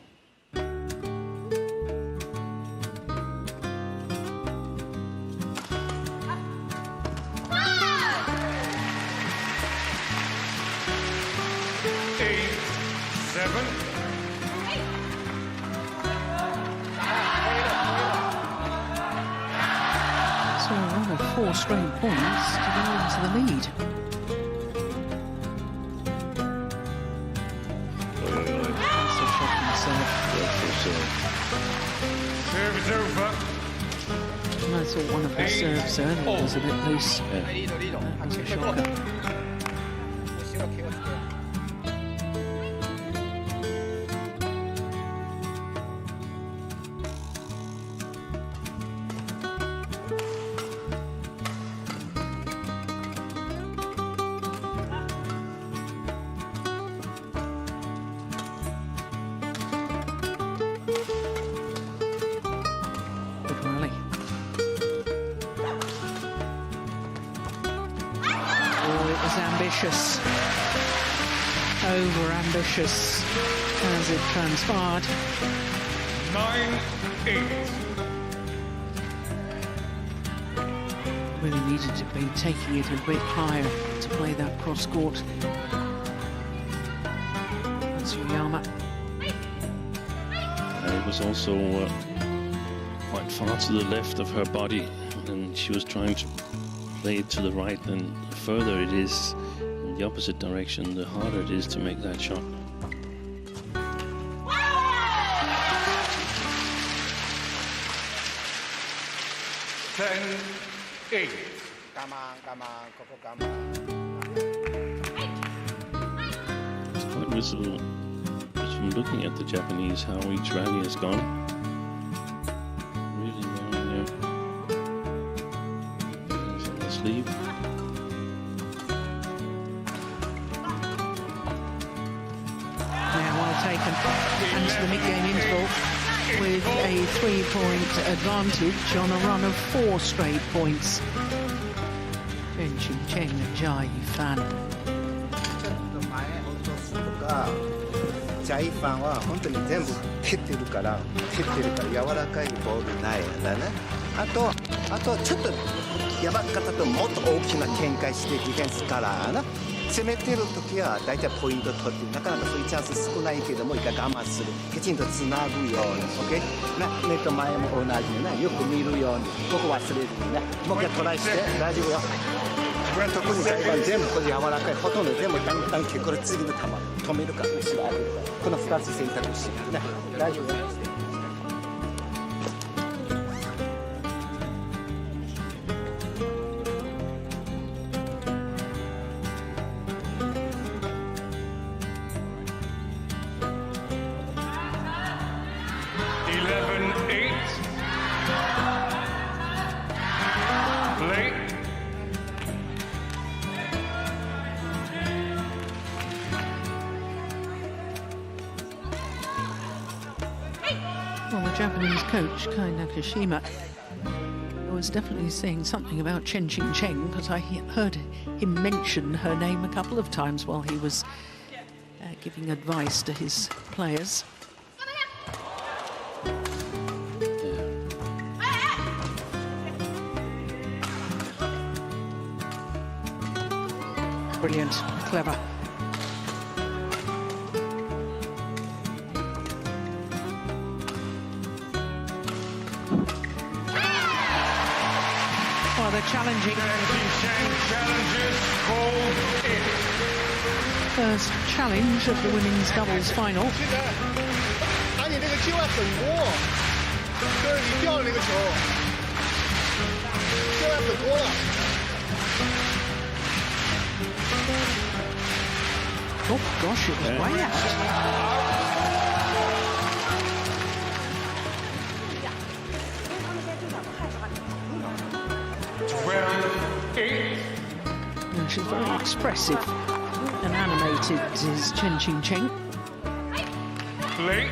So a run of 4 straight points to go into the lead. That's a shocking serve. Serve is over. And I thought one of the serves earlier was a bit loose. That was a shocker. Ambitious, over-ambitious as it transpired. 9-8. Really needed to be taking it a bit higher to play that cross-court. Matsuyama. It was also quite far to the left of her body, and she was trying to play it to the right, and the further it is in the opposite direction, the harder it is to make that shot. It's quite visible just from looking at the Japanese how each rally has gone. Really wearing their on the sleeve. Yeah, well taken. And to the mid-game interval with a 3-point advantage on a run of 4 straight points. Chen and Jai fan. ジャイファンは本当に全部蹴ってるから柔らかいボールないんだね。あとちょっとやばかったともっと大きな展開してディフェンスからな攻めてる時は大体ポイント取ってなかなかそういうチャンス少ないけども一回我慢するきちんとつなぐように OK なネット前も同じでなよく見るようにここ忘れずになもう一回トライして大丈夫よこれは特に台湾全部これ柔らかいほとんど全部だんだんこれ次の球止めるか後ろ上げるかこの2つ選択肢な大丈夫よWell, the Japanese coach, Kai Nakashima, was definitely saying something about Chen because I heard him mention her name a couple of times while he was giving advice to his players. Brilliant, clever. Well, they're challenging. First challenge of the women's doubles final. Oh gosh, it was way out. And she's very expressive and animated, is Chen Qing. Play.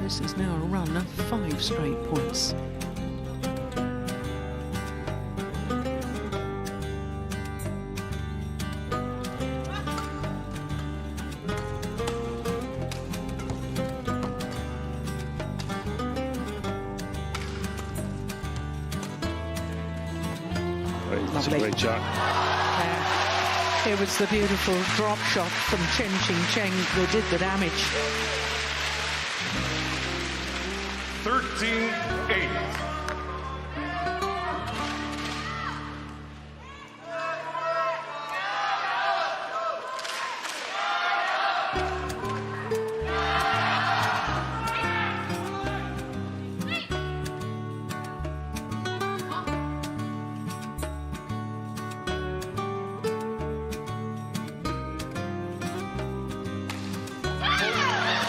This is now a run of 5 straight points. That's a great shot. It was the beautiful drop shot from Chen that did the damage. 13-8.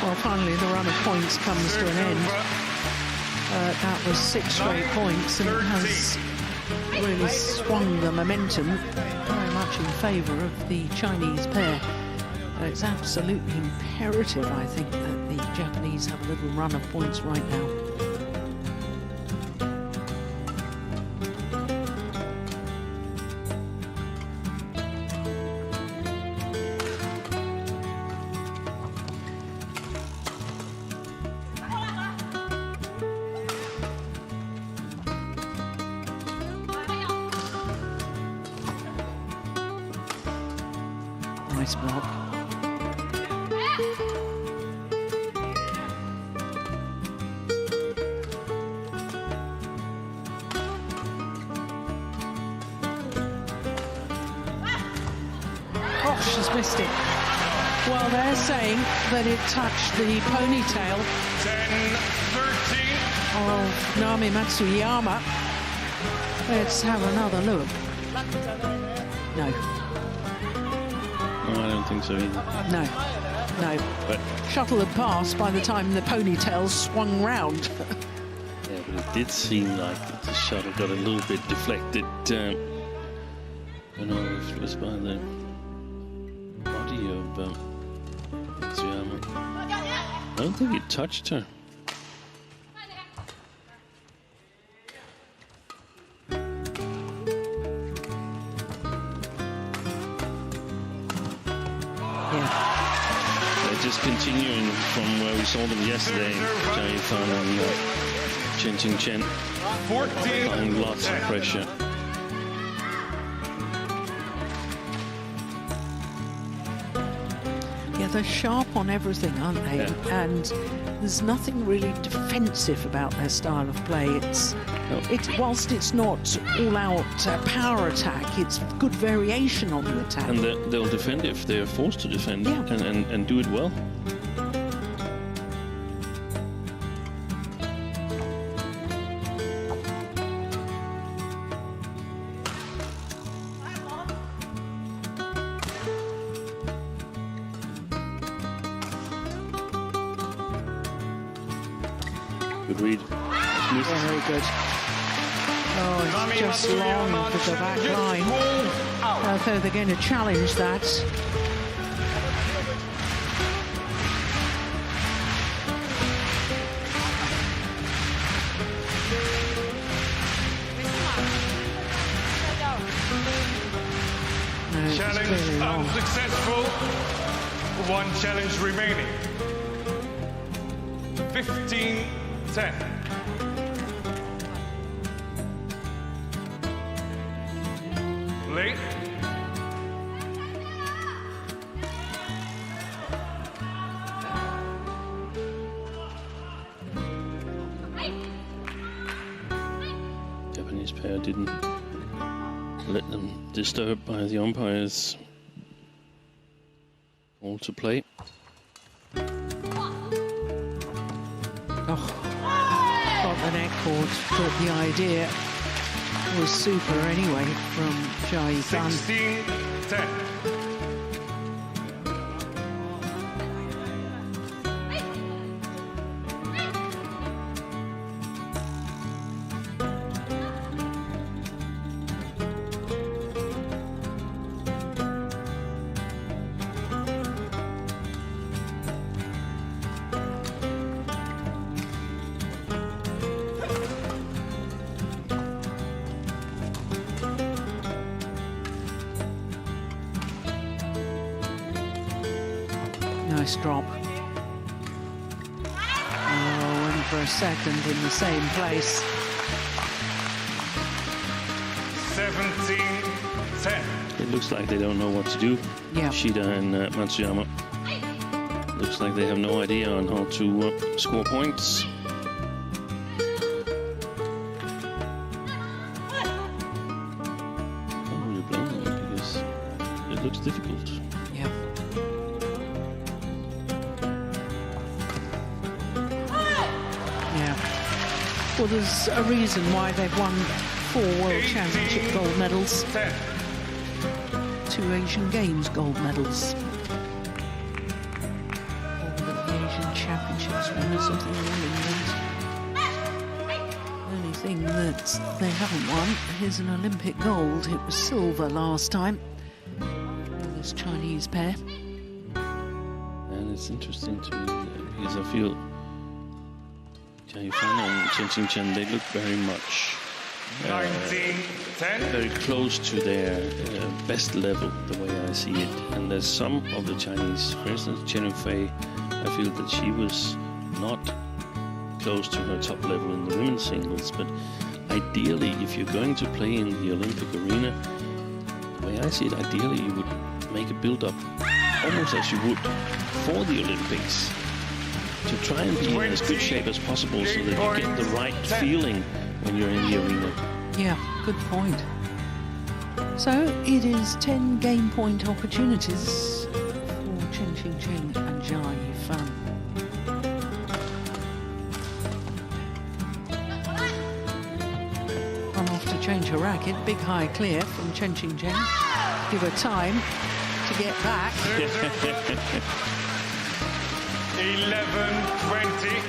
Well, finally the run of points comes to an end. That was 6 straight points, and it has really swung the momentum very much in favour of the Chinese pair. It's absolutely imperative, I think, that the Japanese have a little run of points right now. Nice block. Oh, she's missed it. Well, they're saying that it touched the ponytail 10-13. of Nami Matsuyama. Let's have another look. No. No, I don't think so either. No. But Shuttle had passed by the time the ponytail swung round. yeah, but it did seem like the shuttle got a little bit deflected. I don't know if it was by the body of Matsuyama. I don't think it touched her. They're just continuing from where we saw them yesterday. Jhe-Huei and Chen. Applying lots of pressure. Yeah, they're sharp on everything, aren't they? Yeah. And there's nothing really defensive about their style of play. Whilst it's not all-out power attack, it's good variation on the attack. And they'll defend if they're forced to defend, and do it well. Good read. Very good. Oh, it's just long for the back line. So they're going to challenge that. No, Challenge unsuccessful. One challenge remaining. 15-10. Late. Japanese pair didn't let them disturbed by the umpires. All to play. Got the neck cord, but the idea was super anyway from Jhe-Huei. 16-10. Nice drop. Oh, went for a second in the same place. 17-10. It looks like they don't know what to do. Yeah. Shida and Matsuyama. Looks like they have no idea on how to score points. Can't really blame them because it looks difficult. Yeah. Yeah. Well, there's a reason why they've won 4 World Championship gold medals, 2 Asian Games gold medals. All the Asian Championships winners of the All England. The only thing that they haven't won is an Olympic gold. It was silver last time. This Chinese pair. And it's interesting to me because I feel Jhe-Huei and Chen, they look very much 19-10. very close to their best level, the way I see it. And there's some of the Chinese, for instance, Jhe-Huei, I feel that she was not close to her top level in the women's singles. But ideally, if you're going to play in the Olympic arena, the way I see it, ideally you would make a build-up almost as you would for the Olympics, to try and be in as good shape as possible so that you get the right feeling when you're in the arena. Yeah, good point. So it is 10 game point opportunities for Chen and Jhe-Huei. Run off to change her racket. Big high clear from Chen. Give her time to get back. 11-20.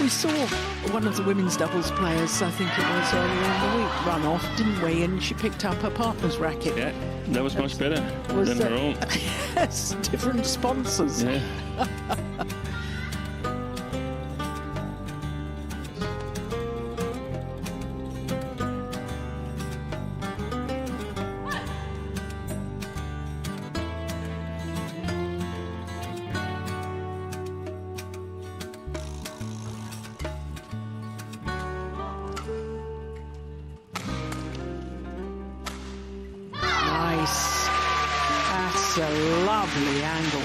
We saw one of the women's doubles players, I think it was earlier in the week, run off, didn't we? And she picked up her partner's racket. Yeah, that was much better than her own. Yes, different sponsors. Yeah. That's a lovely angle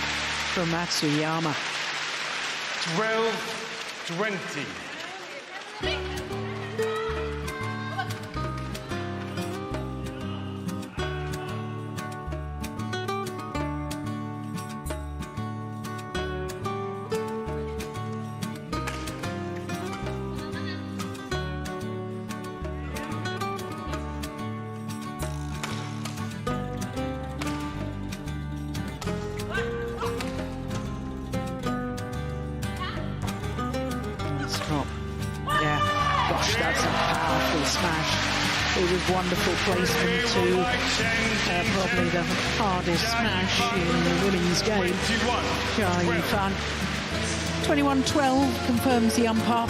from Matsuyama. 12-20. That's a powerful smash. It was wonderful placement too. Probably the hardest smash in the women's game. Chae Feng. 21-12 confirms the umpire.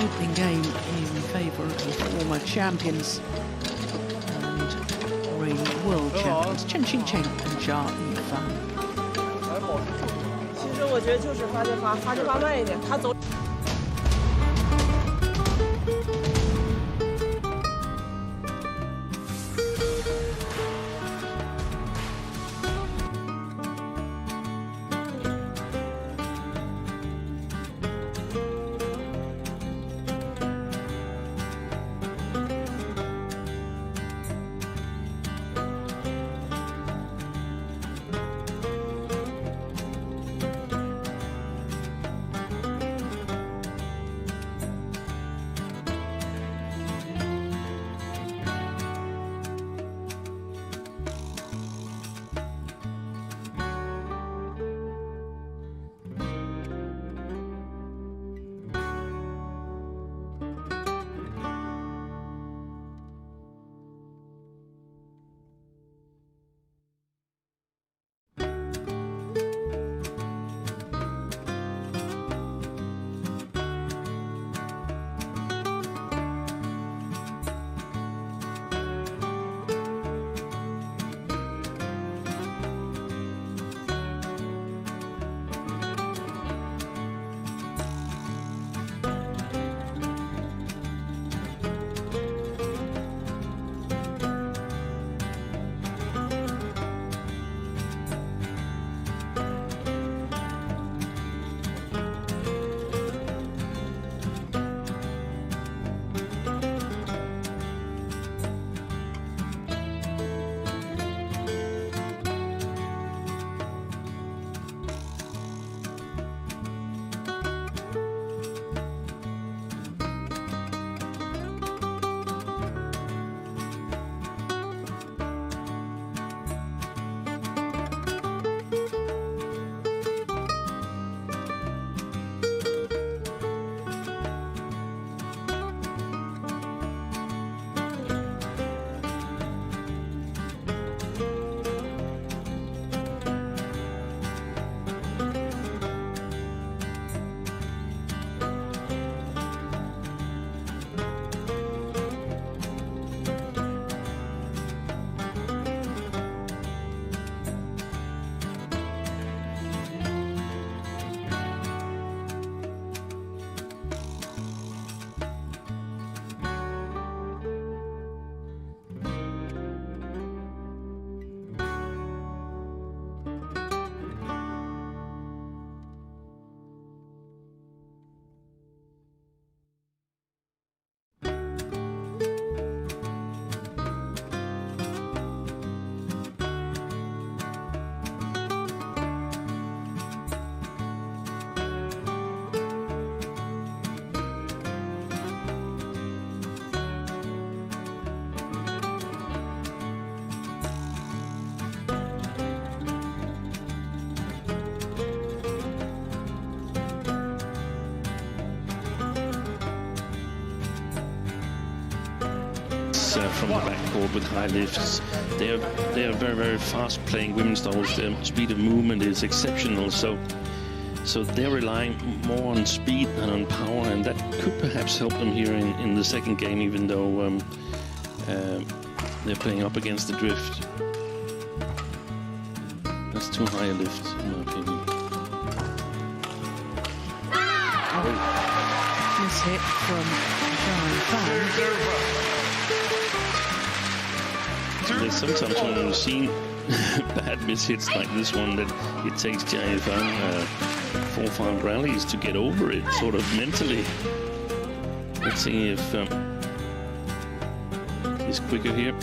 Opening game in favour of the former champions and reigning world champions Chen and Jhe-Huei. 其实我觉得就是发球发慢一点，他走。From the backcourt with high lifts. They are very, very fast playing women's doubles. Their speed of movement is exceptional. So they're relying more on speed than on power, and that could perhaps help them here in the second game, even though they're playing up against the drift. That's too high a lift, in my opinion. This hit from Feng. There's sometimes when we've seen bad mishits like this one that it takes Feng 4-5 rallies to get over it, sort of mentally. Let's see if he's quicker here.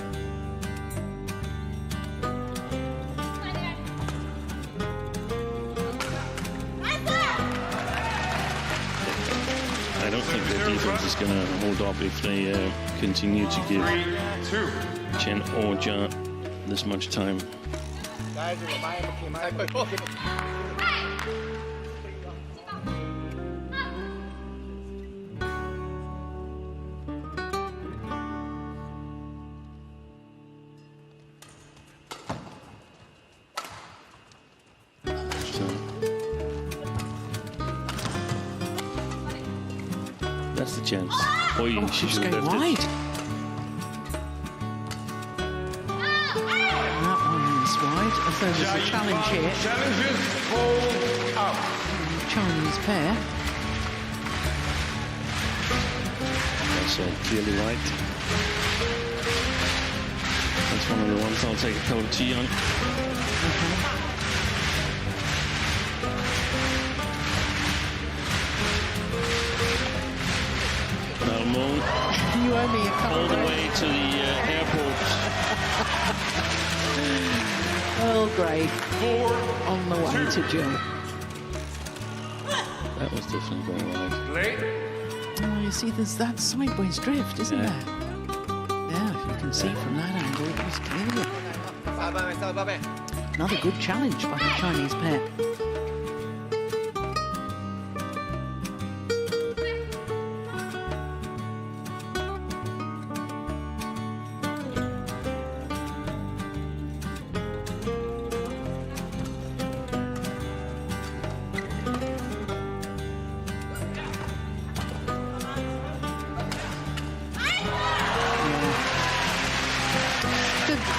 I don't think their defense is going to hold up if they continue to give Chen or Jhe this much time. That's the chance. Oh, she's going wide. That one's wide. I thought there's a challenge here. Challenges hold up. Chinese pair. That's clearly right. That's one of the ones I'll take a cold tea on. You owe me a couple all the way to the airport. Earl Grey on the way to Jill. That was definitely going right. Oh, you see, there's that sideways drift, isn't there? Yeah, if you can see from that angle, it was clear. Another good challenge by the Chinese pair.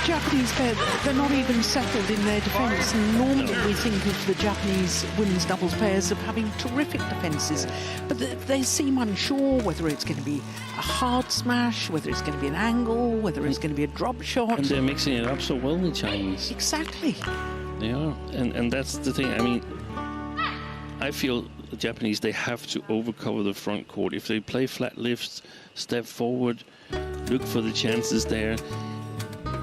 Japanese pair, they're not even settled in their defence. Normally we think of the Japanese women's doubles pairs of having terrific defences, but they seem unsure whether it's going to be a hard smash, whether it's going to be an angle, whether it's going to be a drop shot. And they're mixing it up so well, the Chinese. Exactly. They are, and that's the thing. I mean, I feel the Japanese, they have to overcover the front court. If they play flat lifts, step forward, look for the chances there.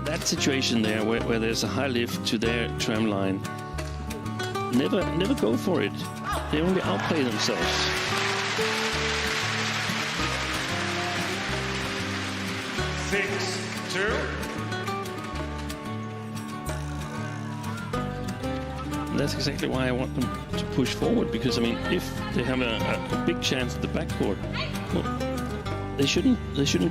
That situation there where there's a high lift to their tram line, never go for it. They only outplay themselves. And that's exactly why I want them to push forward, because I mean, if they have a big chance at the backcourt, well, they shouldn't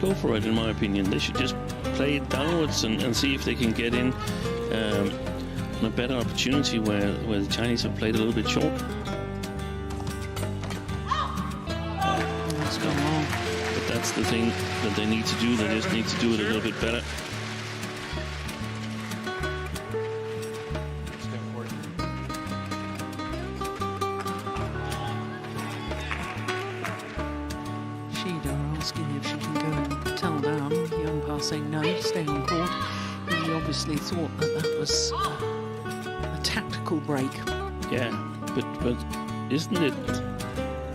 go for it, in my opinion. They should just play it downwards and see if they can get in on a better opportunity where the Chinese have played a little bit short. That's gone wrong. But that's the thing that they need to do. They just need to do it a little bit better. Shida asking if she can go and tell down. The umpire saying no, stay on court. He obviously thought that was a tactical break. Yeah, but isn't it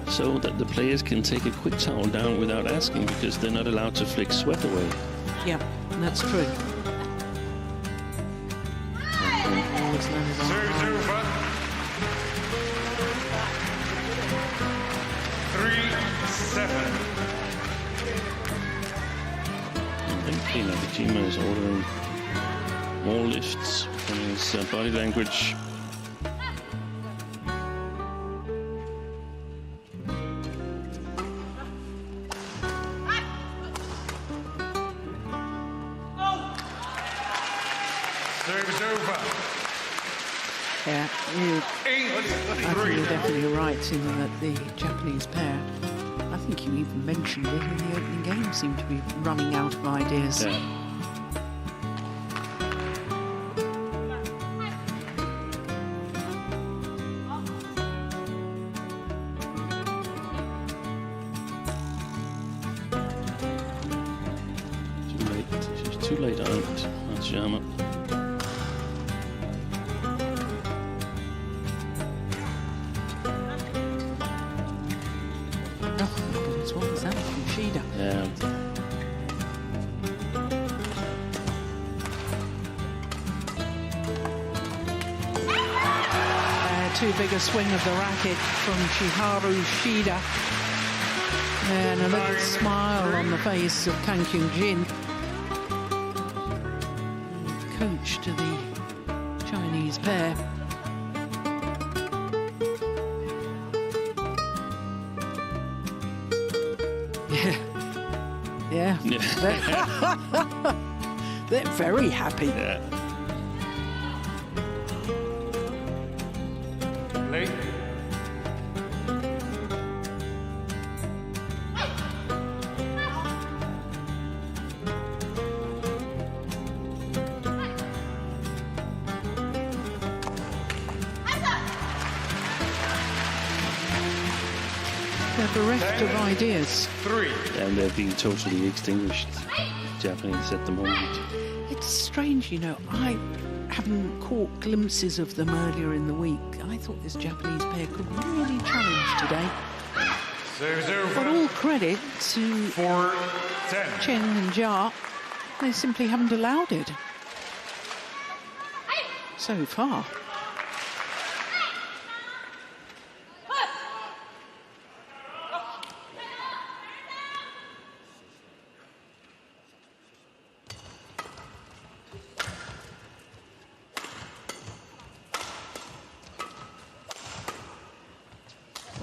so that the players can take a quick towel down without asking, because they're not allowed to flick sweat away? Yeah, that's true. Yamaguchi is ordering more lifts from his body language. Serves over. Yeah, I think you're definitely right in that the Japanese pair, I think you even mentioned it in the opening game, seem to be running out of ideas. Yeah. Too late on it, Matsuyama. Shida. Yeah. Too big a swing of the racket from Chiharu Shida. And a little smile on the face of Kang Kyung-jin, coach to the Chinese pair. Yeah. They're very happy. Yeah. Late. They're bereft of ideas. 3. And they're being totally extinguished, Japanese, at the moment. It's strange, you know, I haven't caught glimpses of them earlier in the week. I thought this Japanese pair could really challenge today. But all credit to 4-10. Chen and Jhe, they simply haven't allowed it so far.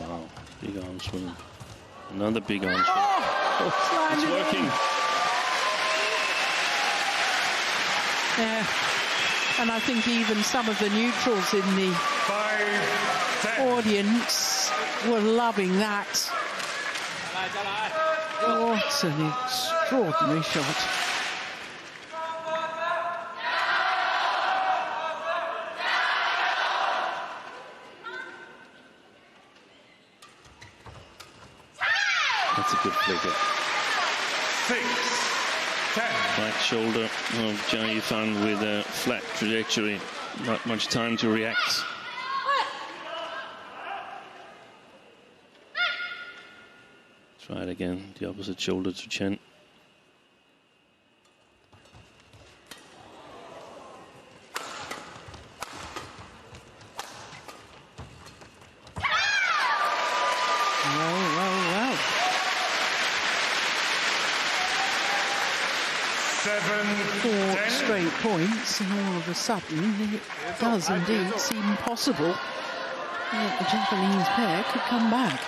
Wow, big arm swing. Another big arm swing. Oh, it's working. Yeah, and I think even some of the neutrals in the 5-10. audience were loving that. What an extraordinary shot. That's a good flicker. 6-10. Back shoulder of Jhe-Huei with a flat trajectory. Not much time to react. Try it again, the opposite shoulder to Chen. Well. 7-10. 4 straight points, and all of a sudden it does indeed seem possible that the Japanese pair could come back.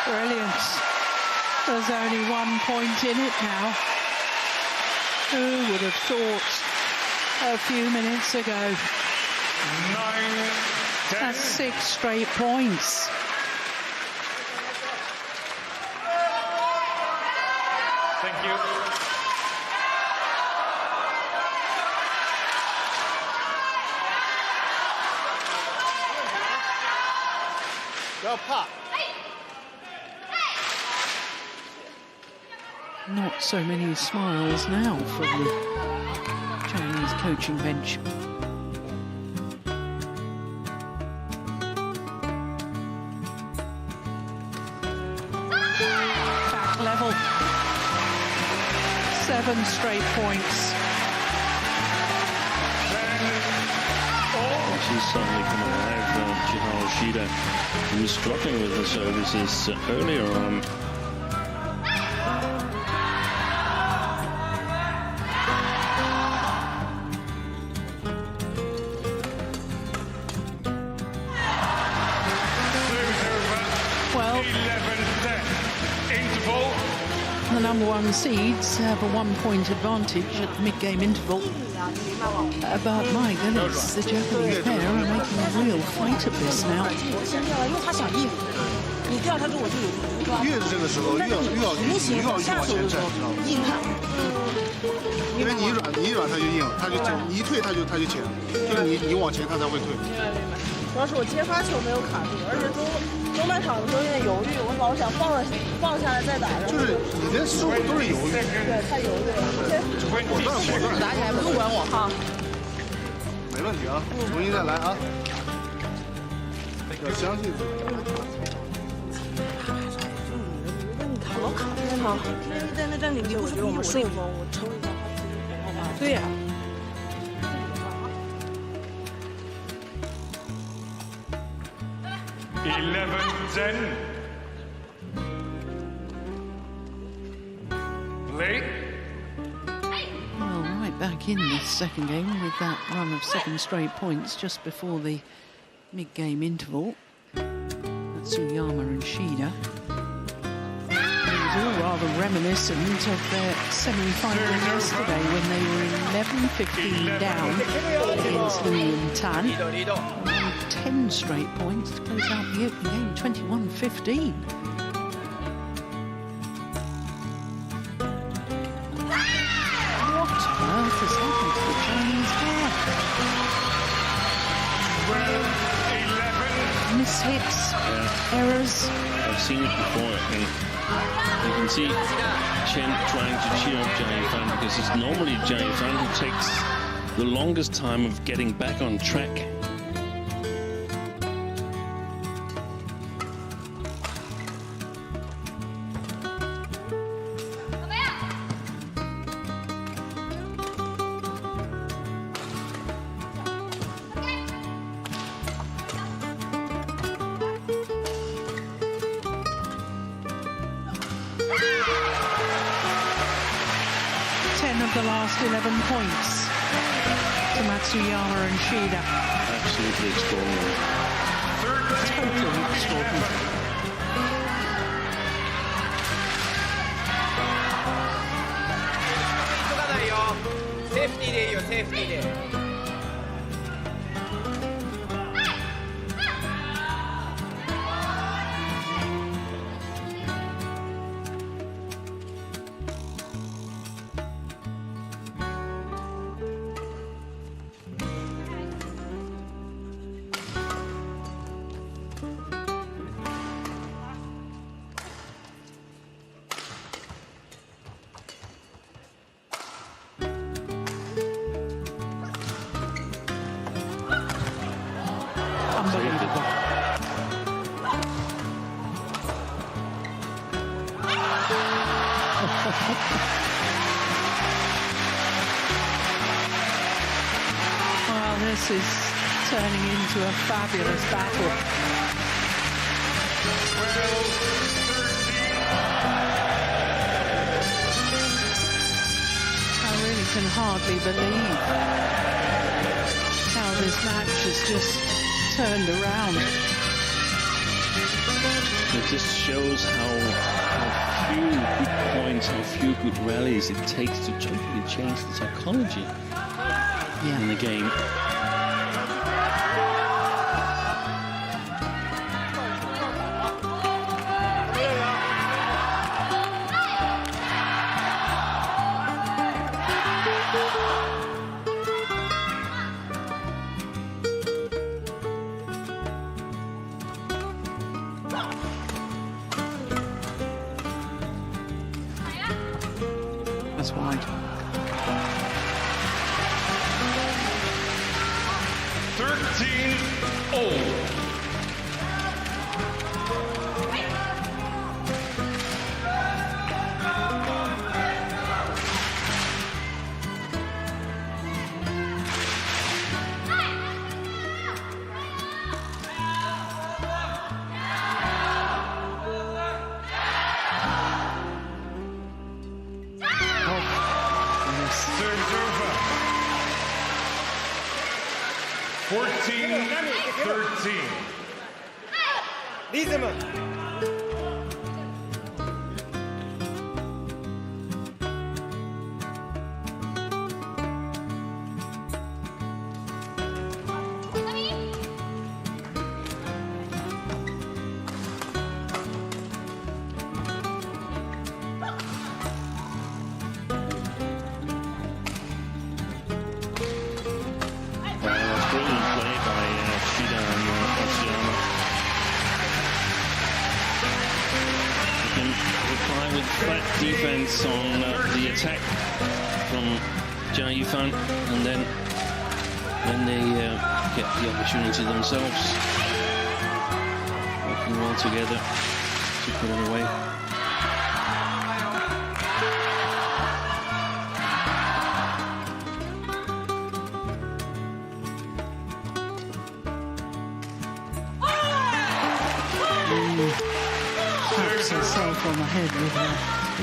Brilliant. There's only 1 point in it now. Who would have thought a few minutes ago? 9-10. That's 6 straight points. Thank you. Not so many smiles now from the Chinese coaching bench. Back level. 7 straight points. She's suddenly coming alive, Chiharu Shida. He was struggling with the services earlier on. Well, 11-10. Interval. the number 1 seeds have a 1-point advantage at the mid-game interval. But my goodness, the Japanese pair are making a real fight of this now. 你吊他住我就有用，是吧？越是这个时候，越要往前站，知道吗？硬他。因为你一软他就硬，他就你一退他就前，就是你往前他才会退。主要是我接发球没有卡住，而且中半场的时候有点犹豫，我老想放下来再打。就是你的失误都是犹豫。对，太犹豫了。果断。打起来不用管我哈。没问题啊，重新再来啊。要相信自己。你卡老卡在吗？在那站顶，你不是给我们顺风，我抽一下。对呀。 11-10. Play. Well, right back in this second game with that run of 7 straight points just before the mid-game interval. Matsuyama and Shida. It was all rather reminiscent of their semi-final yesterday when they were 11-15 down against Louis and Tan. 10 straight points to close out the opening game, 21-15. What on earth has happened to the Chinese hair? 12-11. Mishits, errors. I've seen it before, and you can see Chen trying to cheer up Jhe-Huei because it's normally Jhe-Huei who takes the longest time of getting back on track. The last 11 points to Matsuyama and Shida. Absolutely extraordinary. Totally extraordinary. Safety day, safety day. Unbelievable. Well, this is turning into a fabulous battle. I really can hardly believe how this match has just turned around. It just shows how few good points, how few good rallies it takes to totally change the psychology in the game. That's wide. 13-0. Serves over. 14-13. Rhythm. compact defense on the attack from Jhe-Huei, and then when they get the opportunity themselves, working well together to put it away. Taps himself on the head with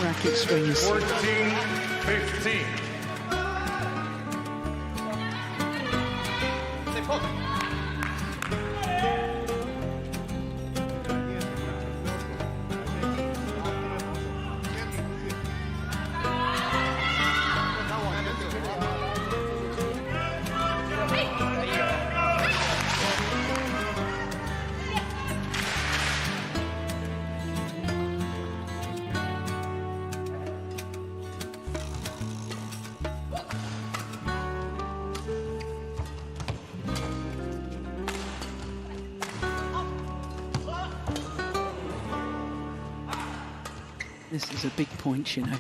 racket strings. 14-15. This is a big point, you know.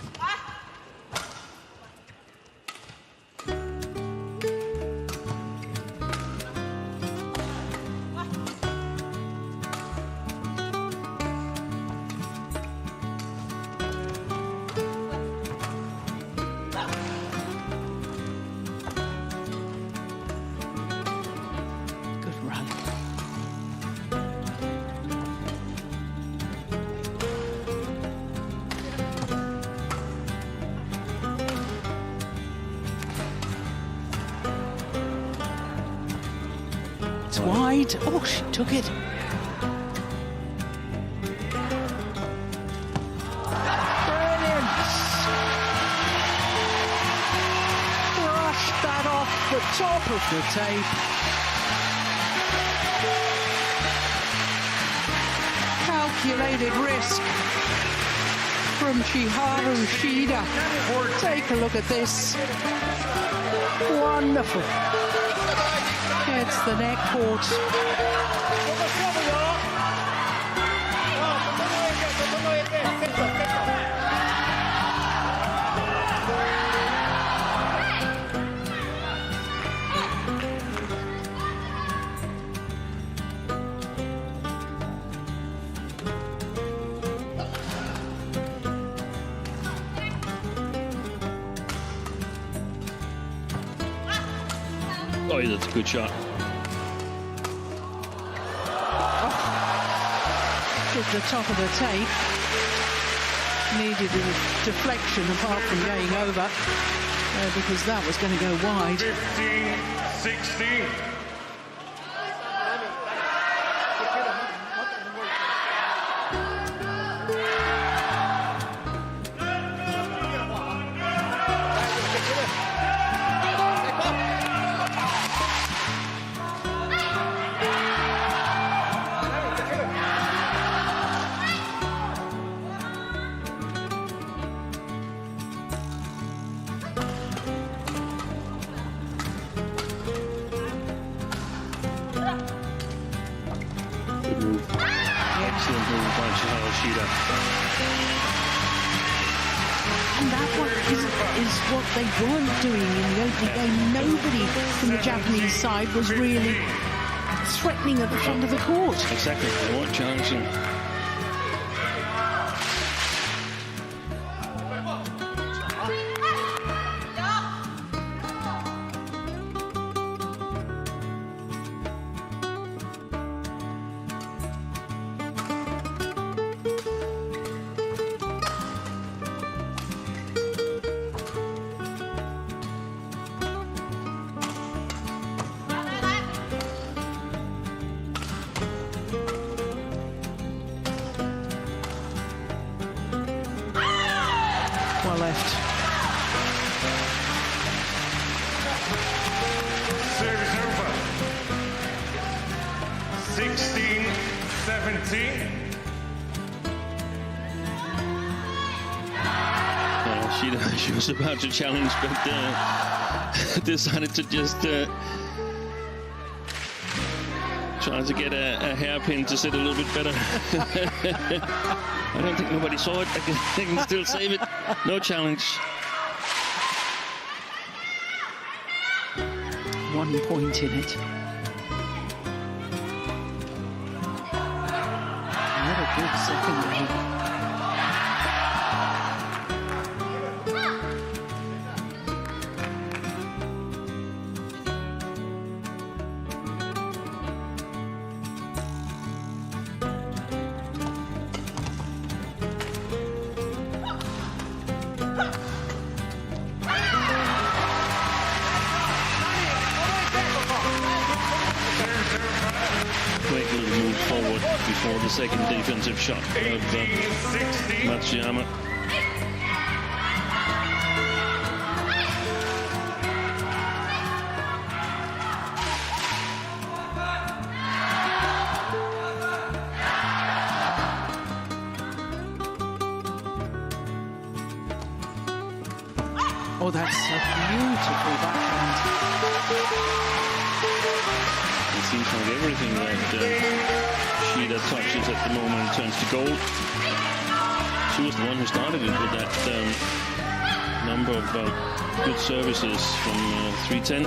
Good run. It's wide. Oh, she took it. Brilliant. Brushed that off the top of the tape. Calculated risk from Chiharu Shida. Take a look at this. Wonderful. Gets the neck caught. Oh, that's a good shot. At the top of the tape. Needed a deflection apart from going over because that was going to go wide. 15-16. Excellent move by Shida. And that one is what they weren't doing in the opening game. Nobody from the Japanese side was really threatening at the front of the court. Exactly, they weren't challenging. Well left. Service over. 16-17. She was about to challenge, but Trying to get a hairpin to sit a little bit better. I don't think nobody saw it. I can still save it. No challenge. 1 point in it. What a good second game. Before the second defensive shot of Matsuyama. Oh, that's a beautiful backhand. It seems like everything that Shida touches at the moment turns to gold. She was the one who started it with that number of good services from 310.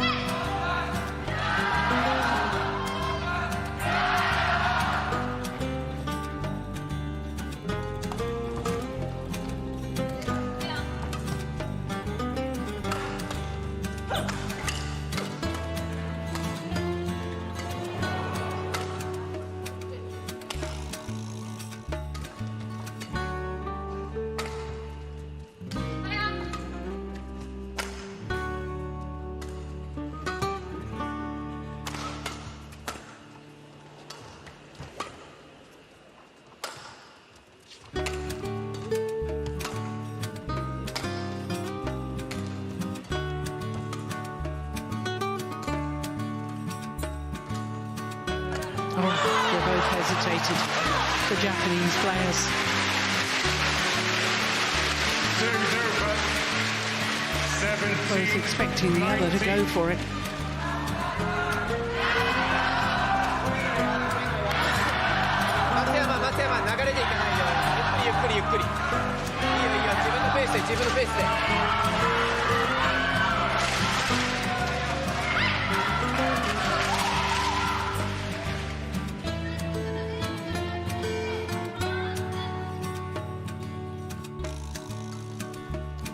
They both hesitated, the Japanese players. Both expecting the other to go for it. Matsuyama, 流れでいかないよ。ゆっくりゆっくりゆっくり。いいよいいよ、自分のペースで自分のペースで。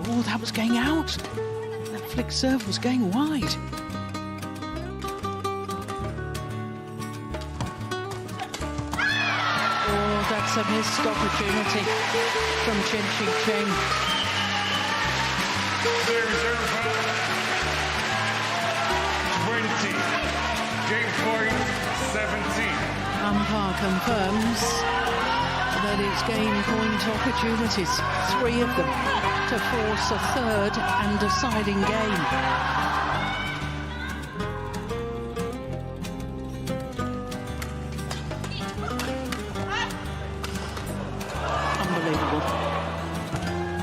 Oh, that was going out. That flick serve was going wide. Oh, that's a missed opportunity from Chen. Serve 20. Game point 17. Umpire confirms that it's game point opportunities, 3 of them, to force a third and deciding game. Unbelievable.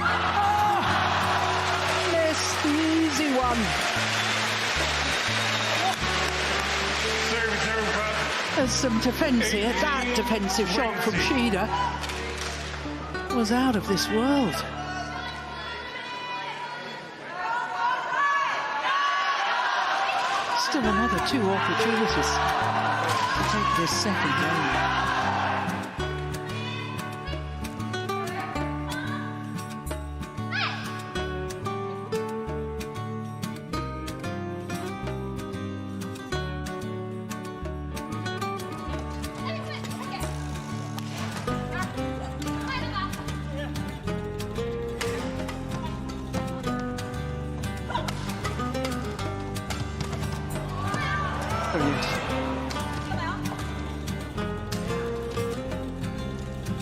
Oh, missed the easy one. There's some defence here. That defensive shot from Shida was out of this world. Still another 2 opportunities to take this second game.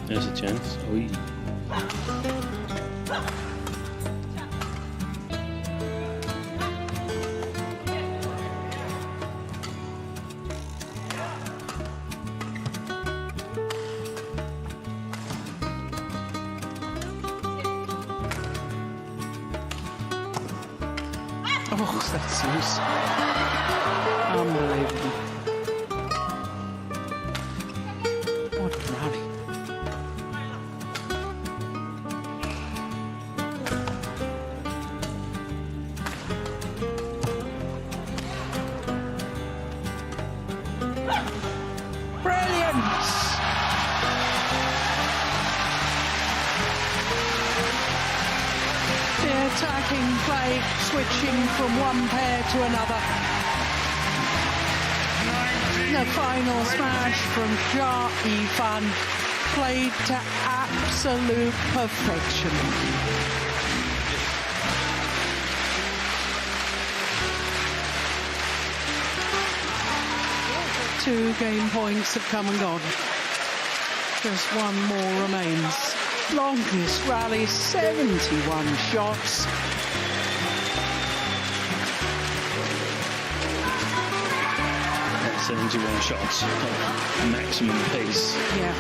There's a chance. Oi. Oh, that's loose. Unbelievable. attacking play, switching from one pair to another. The final smash from Jhe-Huei played to absolute perfection. Two game points have come and gone. Just one more remains. Longest rally, 71 shots. That's 71 shots, maximum pace. Yeah.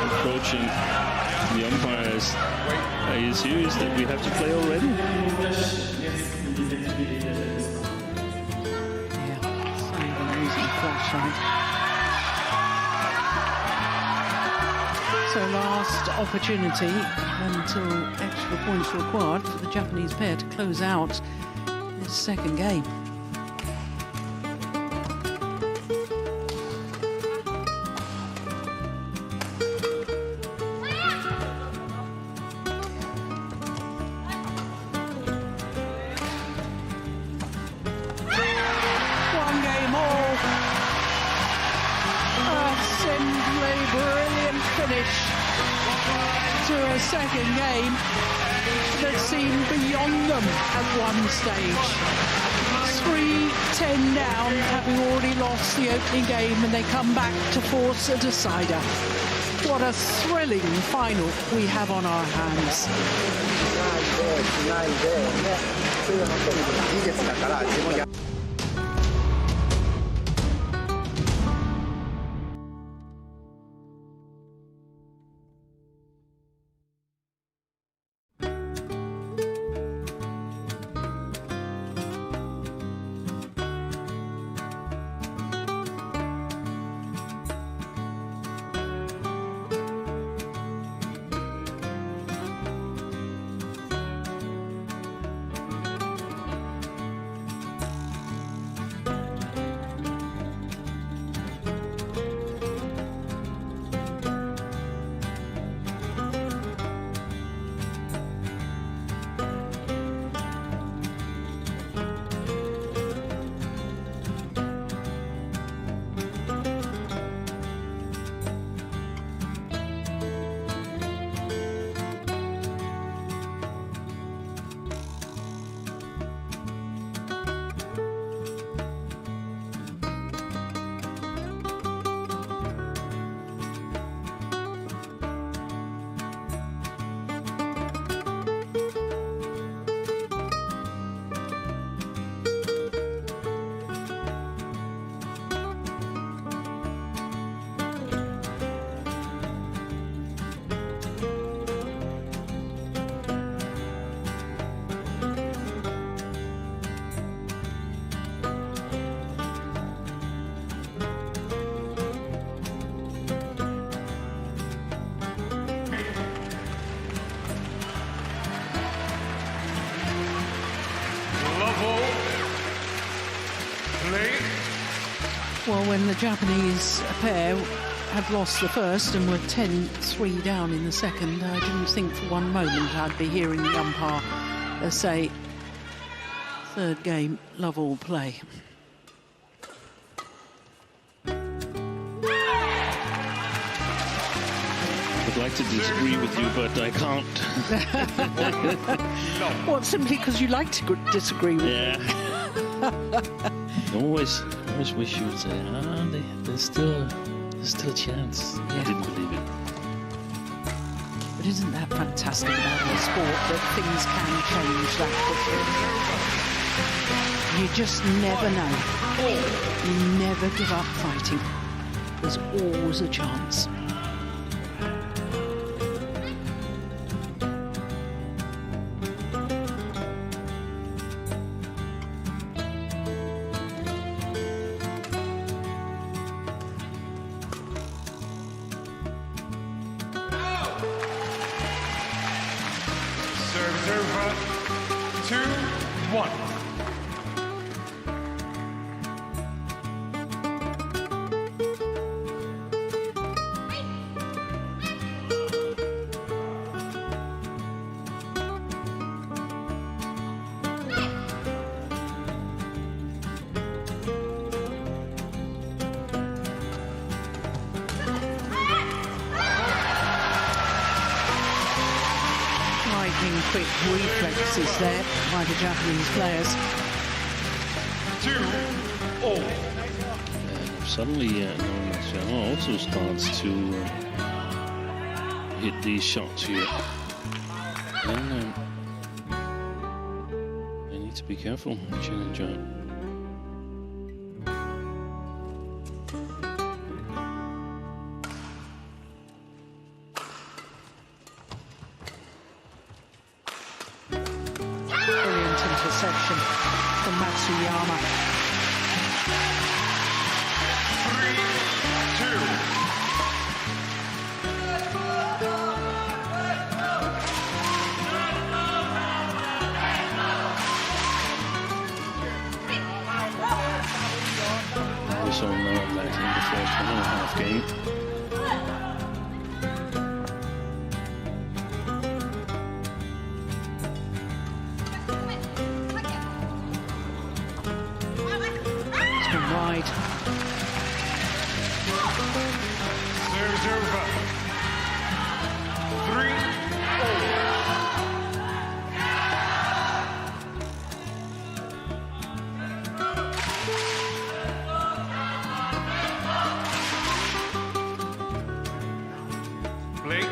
Approaching the umpires. Are you serious that we have to play already? Yeah, somebody using flashlight. So last opportunity until extra points required for the Japanese pair to close out this second game. Second game that seemed beyond them at one stage. 3-10 down, having already lost the opening game, and they come back to force a decider. What a thrilling final we have on our hands. Well, when the Japanese pair had lost the first and were 10-3 down in the second, I didn't think for one moment I'd be hearing the umpire say, third game, love all play. I'd like to disagree with you, but I can't. What, simply because you like to disagree with me? Yeah. always wish you would say, there's still a chance. Yeah. I didn't believe it. But isn't that fantastic about our sport, that things can change that quickly? You just never know. You never give up fighting. There's always a chance. over. 2-1. Quick reflexes there by the Japanese players. 2-0. Suddenly, Matsuyama also starts to hit these shots here. And they need to be careful, Chen and Jhe. Interception from Matsuyama. 3-2. We saw none of that in the first 1.5 game. Serves over. 3-0. Blake.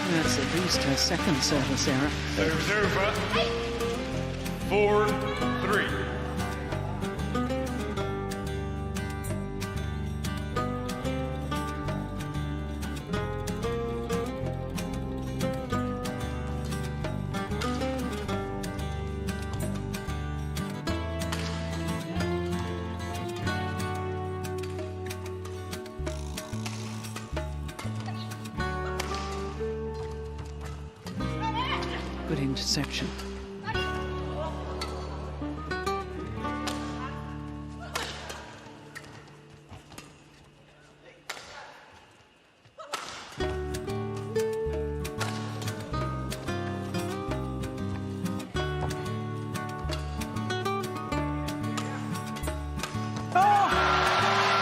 That's at least her second service error. Serves over. 4-3. Good interception.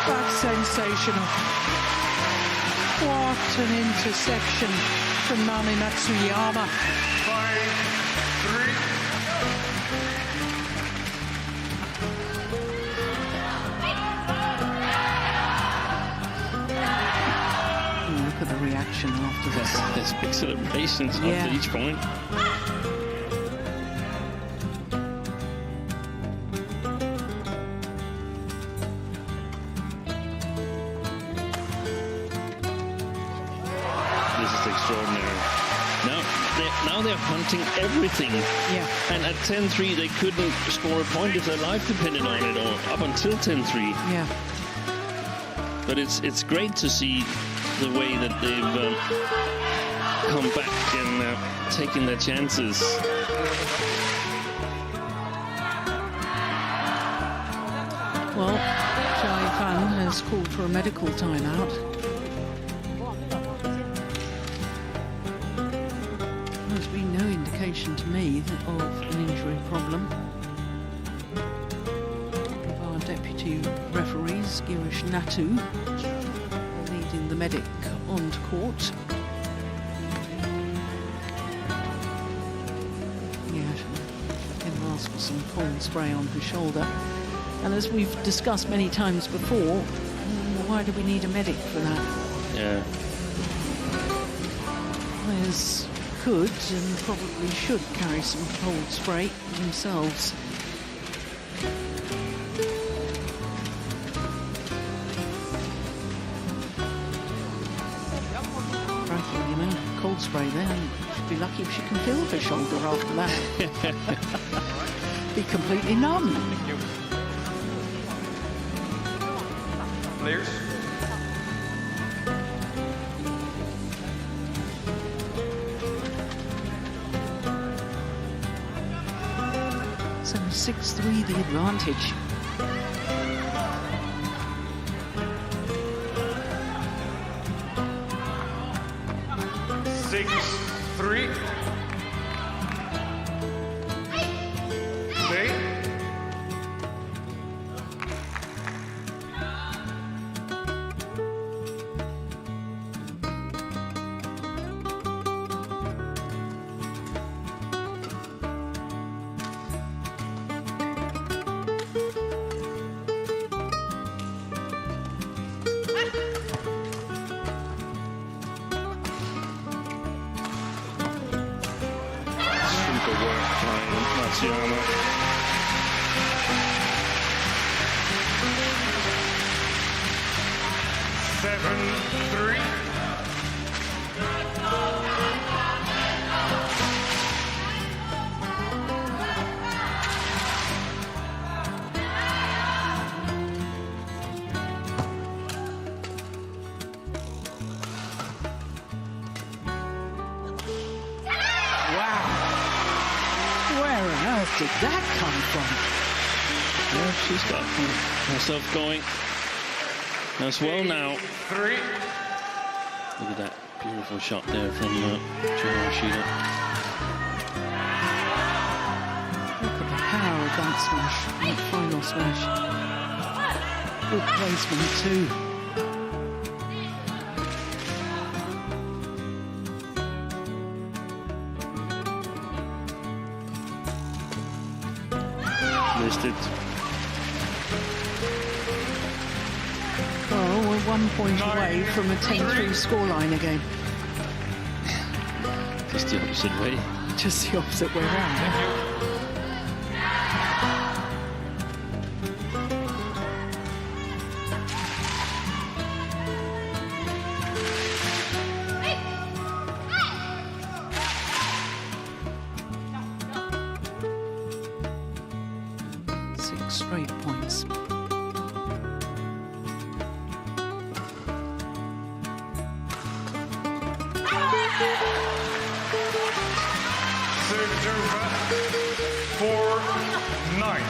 That's sensational. What an interception from Nami Matsuyama. 5-3. Look at the reaction after this. There's big celebrations after each point. This is extraordinary. Now they're punting everything. Yeah. And at 10-3 they couldn't score a point if their life depended on it, or up until 10-3. Yeah. But it's great to see the way that they've come back and taken their chances. Well, Feng has called for a medical timeout. There's been no indication to me of an injury problem. Our deputy referees, Girish Natu, leading the medic onto court. Again, asked for some cold spray on her shoulder. And as we've discussed many times before, why do we need a medic for that? Yeah. Players could and probably should carry some cold spray themselves. Crikey, the amount of cold spray there, she'd be lucky if she can feel her shoulder after that. be completely numb. Thank you. Players. So 6-3 the advantage. Six, 3. Play. Super work by Matsuyama. Seven, 3. Where on earth did that come from? Yeah, she's got herself going as well now. 3. Look at that beautiful shot there from Shida. Look at the power of that smash, that final smash. Good placement too. Missed it. Well, we're 1 point away from a 10-3 scoreline again. Just the opposite way. Just the opposite way around. Six straight points. Serves over. 4-9.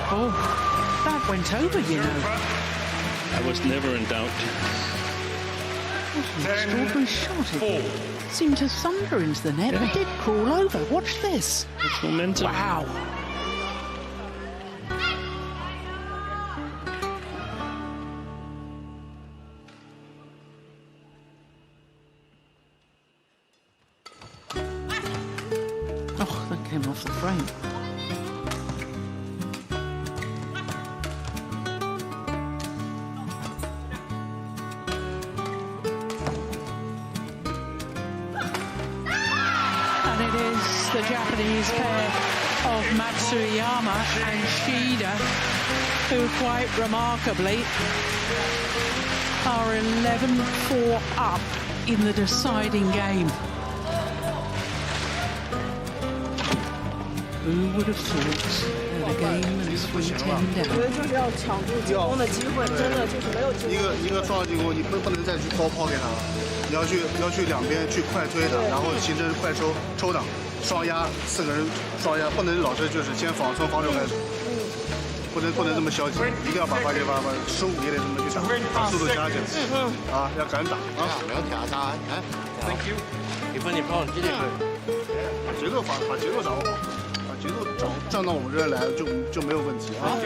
Oh, that went over, you know. I was never in doubt. What an extraordinary shot. It seemed to thunder into the net, but it did crawl over. Watch this. It's momentum. Wow. Oh, that came off the frame. And it is the Japanese pair of Matsuyama and Shida who quite remarkably are 11-4 up in the deciding game. Who would have thought that a game is 3-10 我觉 down? 得就是要抢住进攻的机会，真的就是没有机会。一个撞进攻，你不能再去高抛给他了，你要去两边去快推他，然后形成快抽挡，双压4个人双压，不能老是就是先从防守开始，不能这么消极，一定要把15也得这么去打，把速度加起来，啊，要敢打啊！没有挑战，哎 Thank you. 一分你放继续。把节奏掌握好，把节奏站到我们这儿来就没有问题啊。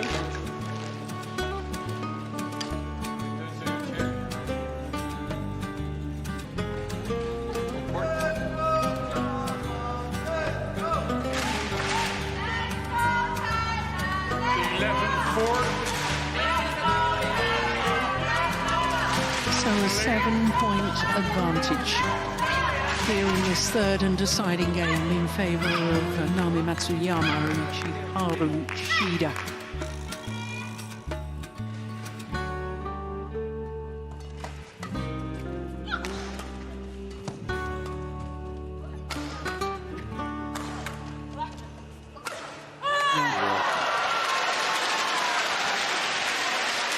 So a 7-point advantage here in this third and deciding game in favor of Nami Matsuyama and Chiharu Shida.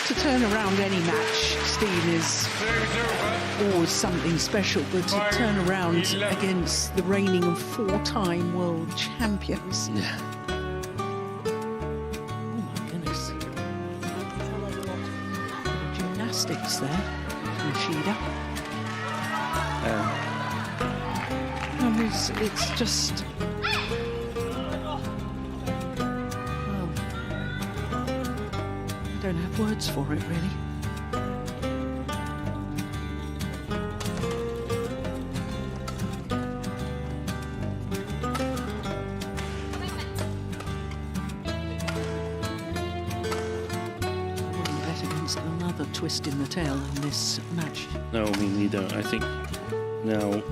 To turn around any match, Steve, is always something special, but to turn around against the reigning and 4-time world champions. Yeah. Oh my goodness. Gymnastics there, Shida. And it's just... I don't have words for it, really. I wouldn't bet against another twist in the tail in this match. No, me neither. I think now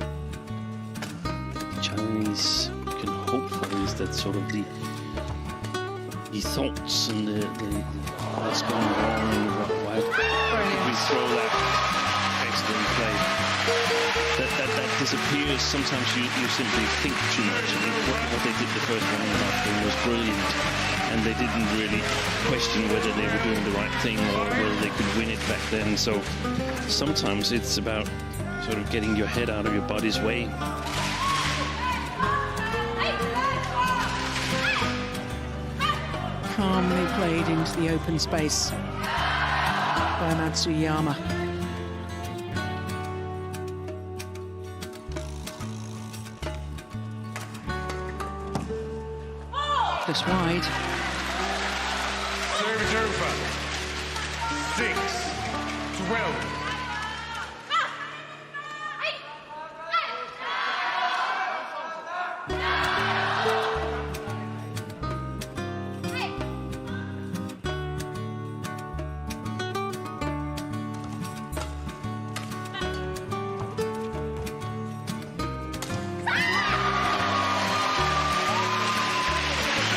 the Chinese can hope for is that sort of the thoughts and the what's going on, why we throw that excellent play. That disappears. Sometimes you simply think too much. I mean, what they did the first one was brilliant, and they didn't really question whether they were doing the right thing or whether they could win it back then. So sometimes it's about sort of getting your head out of your body's way. Calmly played into the open space by Matsuyama. Just wide. Service over. 6-12.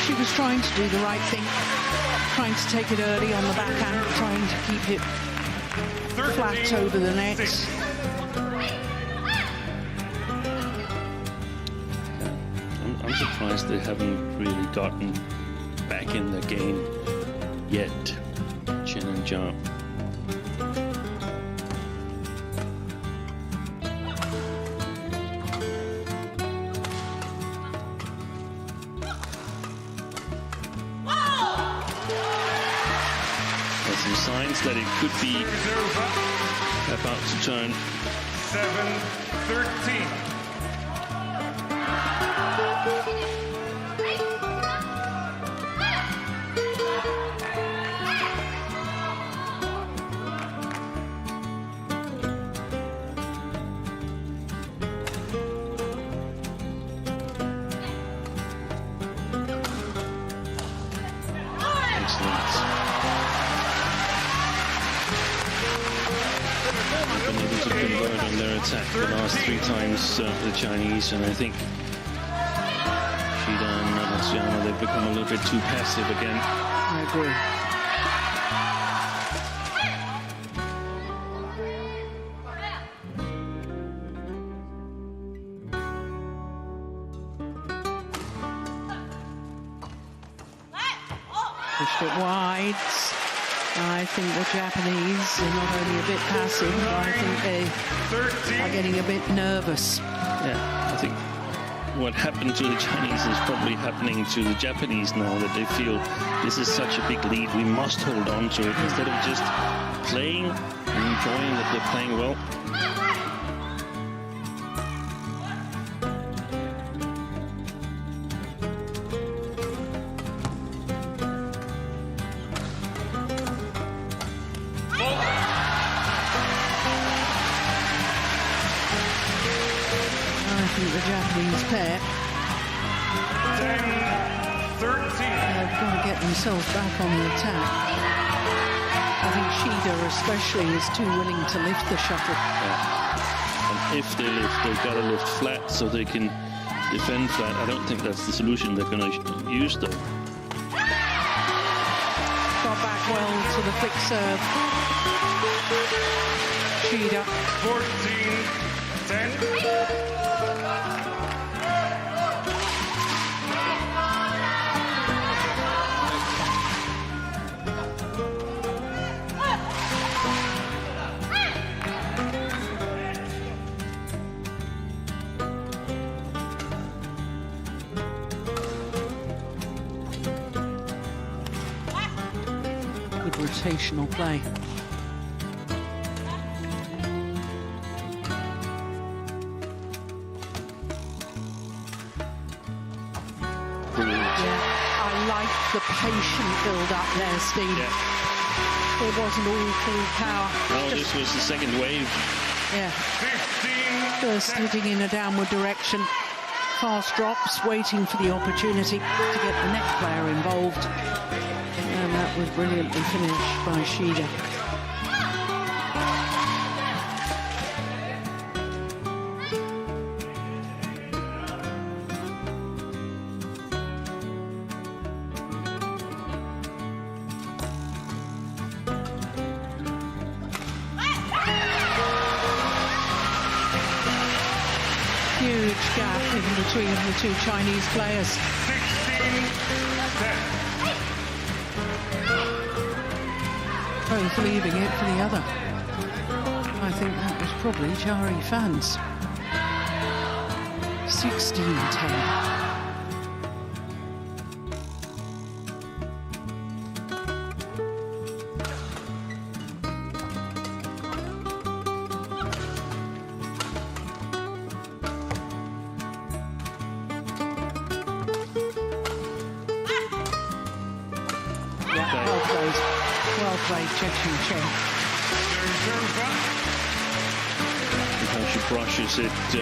She was trying to do the right thing, trying to take it early on the backhand, trying to keep it flat over the net. I'm surprised they haven't really gotten back in the game yet, Chen and Jhe. Some signs that it could be about to turn. 7-13. On their attack the last 3 times, the Chinese, and I think Shida and Matsuyama, they've become a little bit too passive again. I agree. Pushed it wide. I think the Japanese are not only a bit passive, but I think they are getting a bit nervous. Yeah, I think what happened to the Chinese is probably happening to the Japanese now, that they feel this is such a big lead, we must hold on to it, instead of just playing and enjoying that they're playing well. The Japanese pair 10-13. They've got to get themselves back on the attack. I think Shida Shida especially is too willing to lift the shuttle. And if they lift, they've got to lift flat so they can defend flat. I don't think that's the solution they're going to use, though. Got back well to the flick serve. Shida. 14-10. Rotational play. I like the patient build-up there, Steve. It wasn't all full power. No, this was the second wave. Yeah. First hitting in a downward direction. Fast drops, waiting for the opportunity to get the next player involved. And that was brilliantly finished by Shida. Huge gap in between the two Chinese players. 16-10. Both leaving it for the other. I think that was probably Jari fans. 16-10. Well played, Chen. How she brushes it to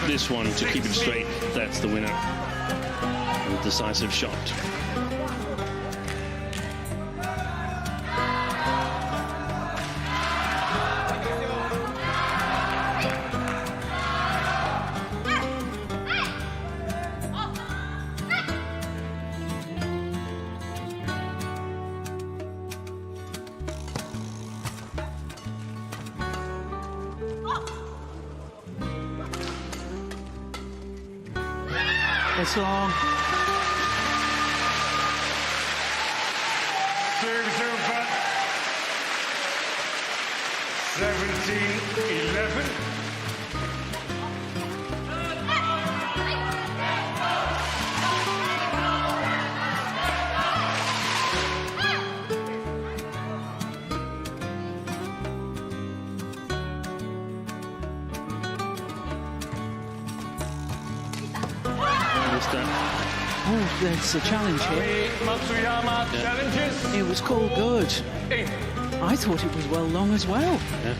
this one to keep it straight. That's the winner. A decisive shot. It's long. Serves over. 17-11. Oh, there's a challenge here. Matsuyama challenges. It was called good. I thought it was well long as well. Yeah.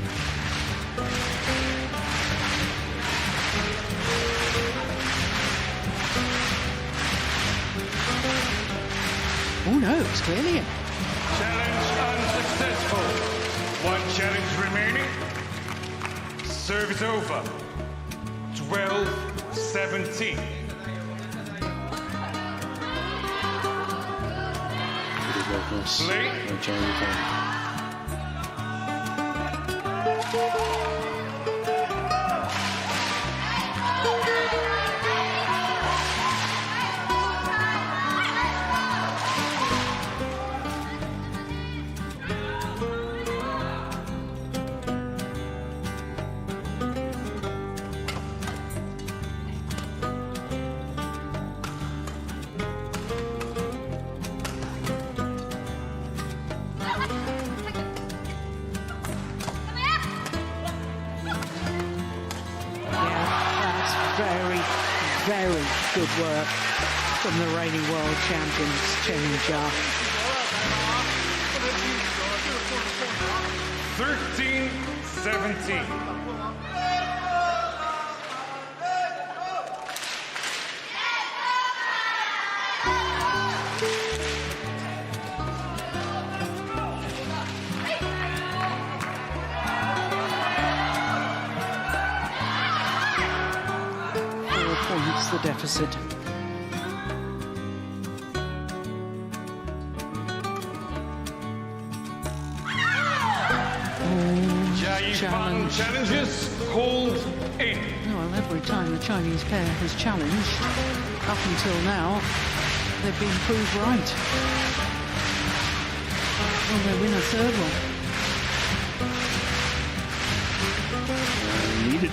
Oh no, it's clearly in. Challenge unsuccessful. One challenge remaining. Service over. 12-17. Play. Very good work from the reigning world champions, Chen and Jhe. 13-17. close the deficit. Jepang challenges called in. Well, every time the Chinese pair has challenged, up until now, they've been proved right. Will they win a third one? Needed.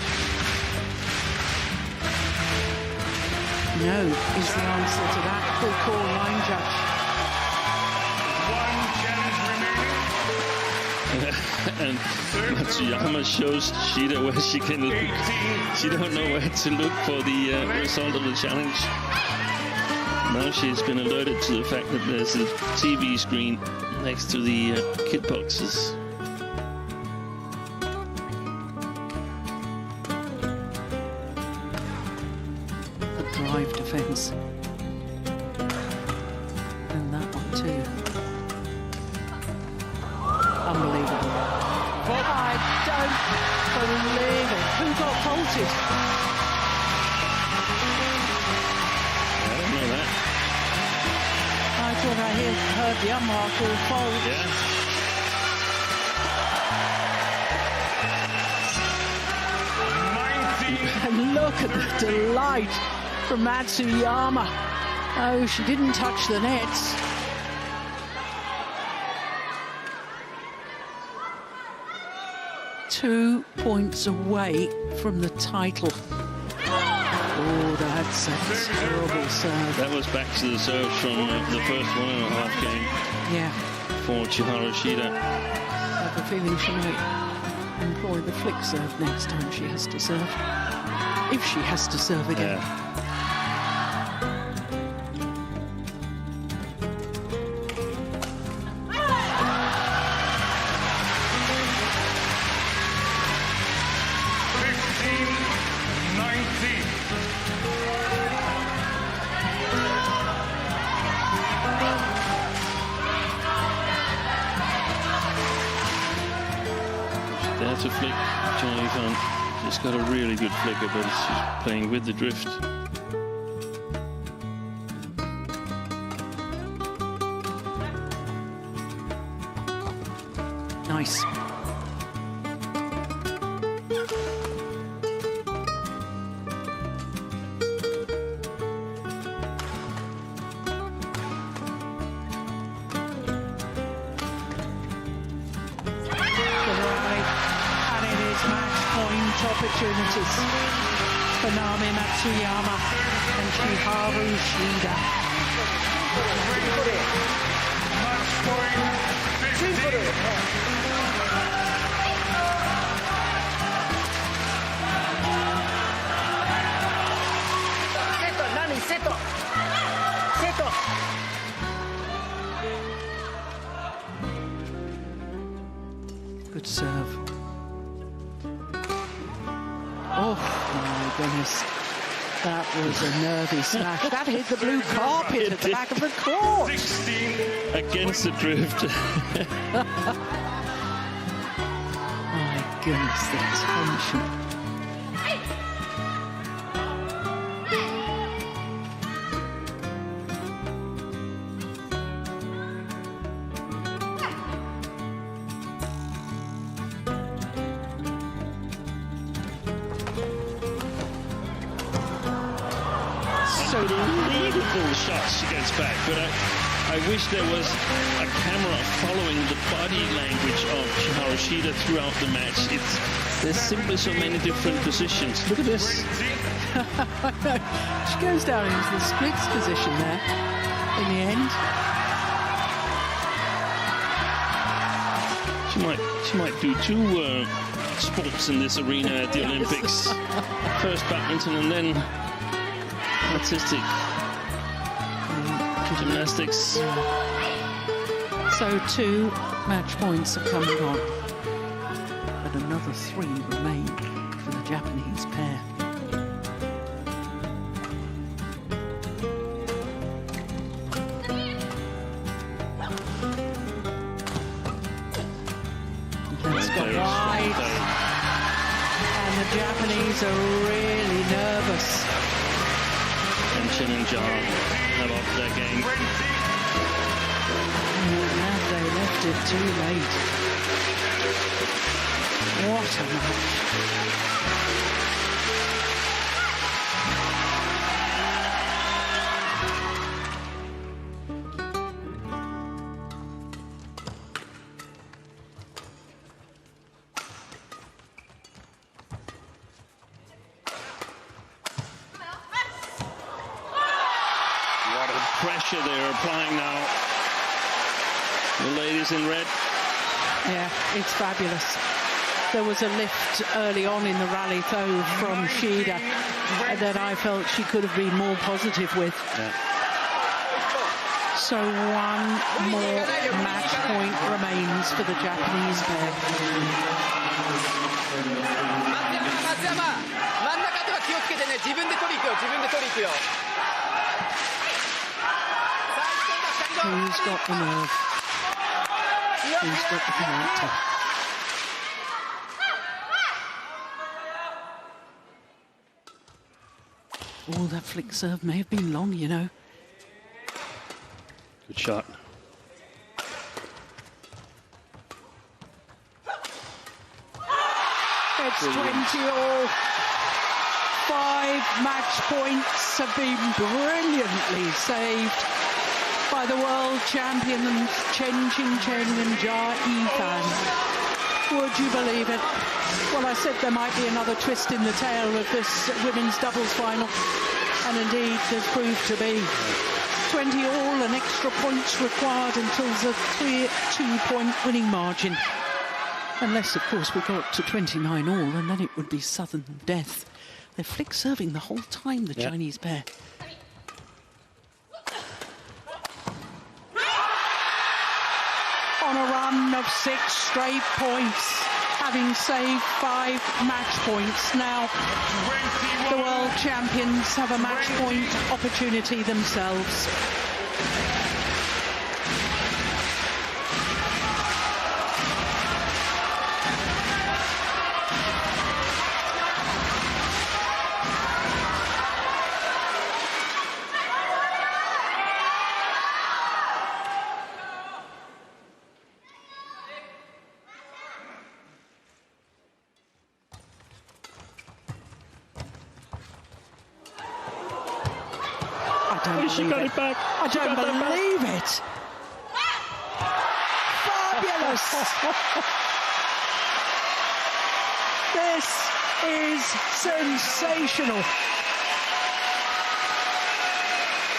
No, is the answer to that. Full call line judge. And Matsuyama shows Shida where she can look. She don't know where to look for the result of the challenge. Now she's been alerted to the fact that there's a TV screen next to the kit boxes. The drive defense. And that one too. Unbelievable. I don't believe it. Who got faulted? I don't know that. I thought I heard the umpire call fault. Yeah. And look at the delight from Matsuyama. Oh, she didn't touch the nets. Two points away from the title. Oh, that's a terrible serve. That was back to the serve from the first 1.5 game. Yeah. For Chiharu Shida. I have a feeling she might employ the flick serve next time she has to serve. If she has to serve again. Yeah. There to flick, Jhe-Huei. She's got a really good flicker, but she's playing with the drift. Nice. Opportunities for Nami, Matsuyama and Chiharu Shida. Nami, seto. Seto. Good serve. Oh my goodness. That was a nervy smash. That hit the blue carpet at the back of the court. Against the drift. My goodness, the tension. Beautiful shots she gets back, but I wish there was a camera following the body language of Chiharu Shida throughout the match. There's simply so many different positions. Look at this. She goes down into the splits position there in the end. She might do two sports in this arena at the Olympics. First badminton and then artistic gymnastics. So 2 match points have come and gone, but another 3 remain for the Japanese pair. That's got wide, and the Japanese are really nervous. Chen and Jhe have up their game. Now they left it too late. What a match. Pressure they're applying now. The ladies in red. Yeah, it's fabulous. There was a lift early on in the rally, though, from Shida that I felt she could have been more positive with. Yeah. So one more match point remains for the Japanese pair. Matsuyama, 真ん中では気をつけてね。自分で取り行くよ。自分で取り行くよ。 Who's got the nerve? Who's got the character? Oh, that flick serve may have been long, you know. Good shot. It's 20 all. 5 match points have been brilliantly saved by the world champions Chen and Jhe-Huei. Would you believe it? Well, I said there might be another twist in the tail of this women's doubles final, and indeed there's proved to be. 20 all and extra points required until the clear 2-point winning margin. Unless, of course, we got to 29 all, and then it would be sudden death. They're flick serving the whole time, the Chinese pair. On a run of 6 straight points, having saved 5 match points. Now, the world champions have a match point opportunity themselves. She got it back. I don't believe it. Fabulous. This is sensational.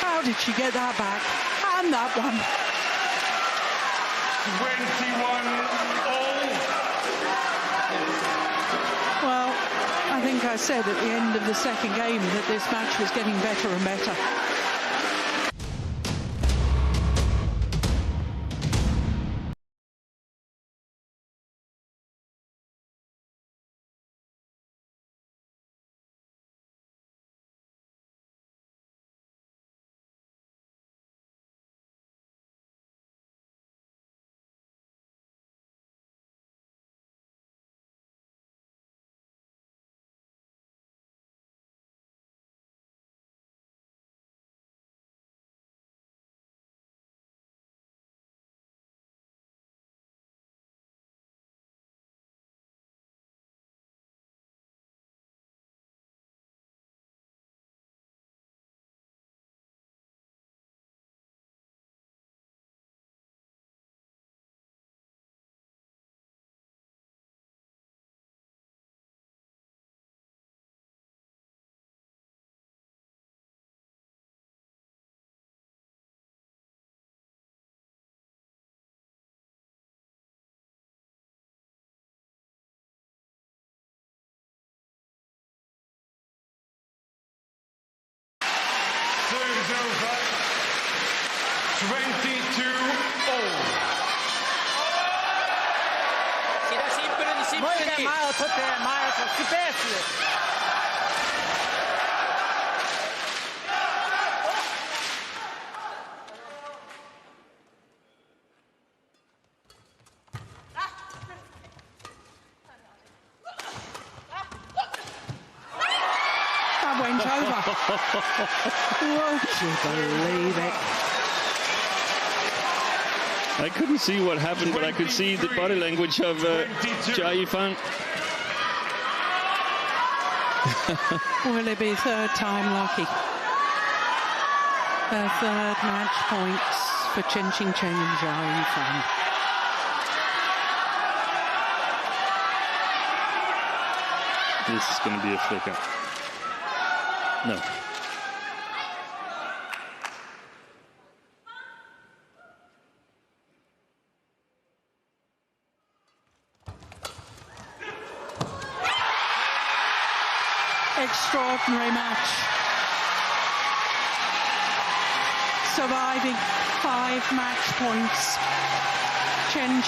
How did she get that back? And that one. 21 all. Well, I think I said at the end of the second game that this match was getting better and better. Serves over. 22 all. シンプルにシンプルに。前を取ってスペース。Went game's over. Won't you believe it? I couldn't see what happened, but I could see the body language of Feng. Will it be third time lucky? Her third match points for Chen and Jhe-Huei. This is going to be a flicker. No. Extraordinary match. Surviving 5 match points. Chen and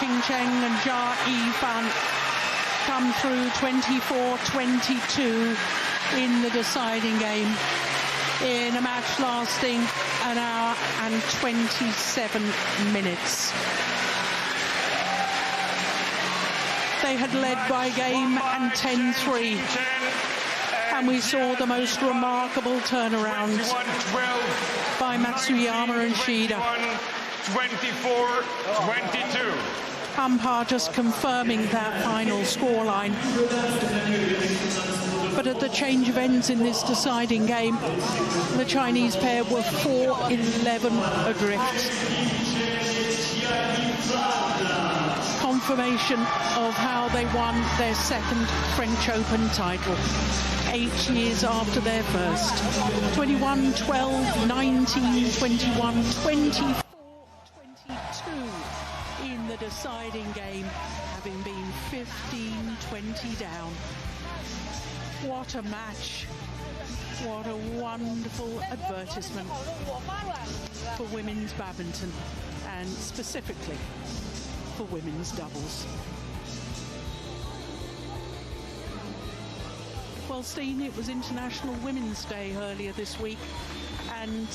Jhe-Huei come through 24-22 in the deciding game in a match lasting 1 hour and 27 minutes. They had led by game and 10-3. And we saw the most remarkable turnaround by Matsuyama and Shida. 24-22. Umpire just confirming that final scoreline. But at the change of ends in this deciding game, the Chinese pair were 4-11 adrift. Confirmation of how they won their second French Open title 8 years after their first. 21-12, 19-21, 24-22 in the deciding game, having been 15-20 down. What a match. What a wonderful advertisement for women's badminton, and specifically for women's doubles. Well, Steen, it was International Women's Day earlier this week, and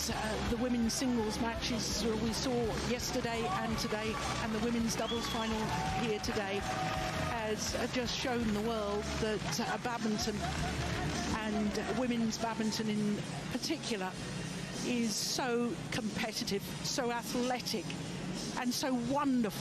the women's singles matches we saw yesterday and today, and the women's doubles final here today has just shown the world that badminton, and women's badminton in particular, is so competitive, so athletic, and so wonderful.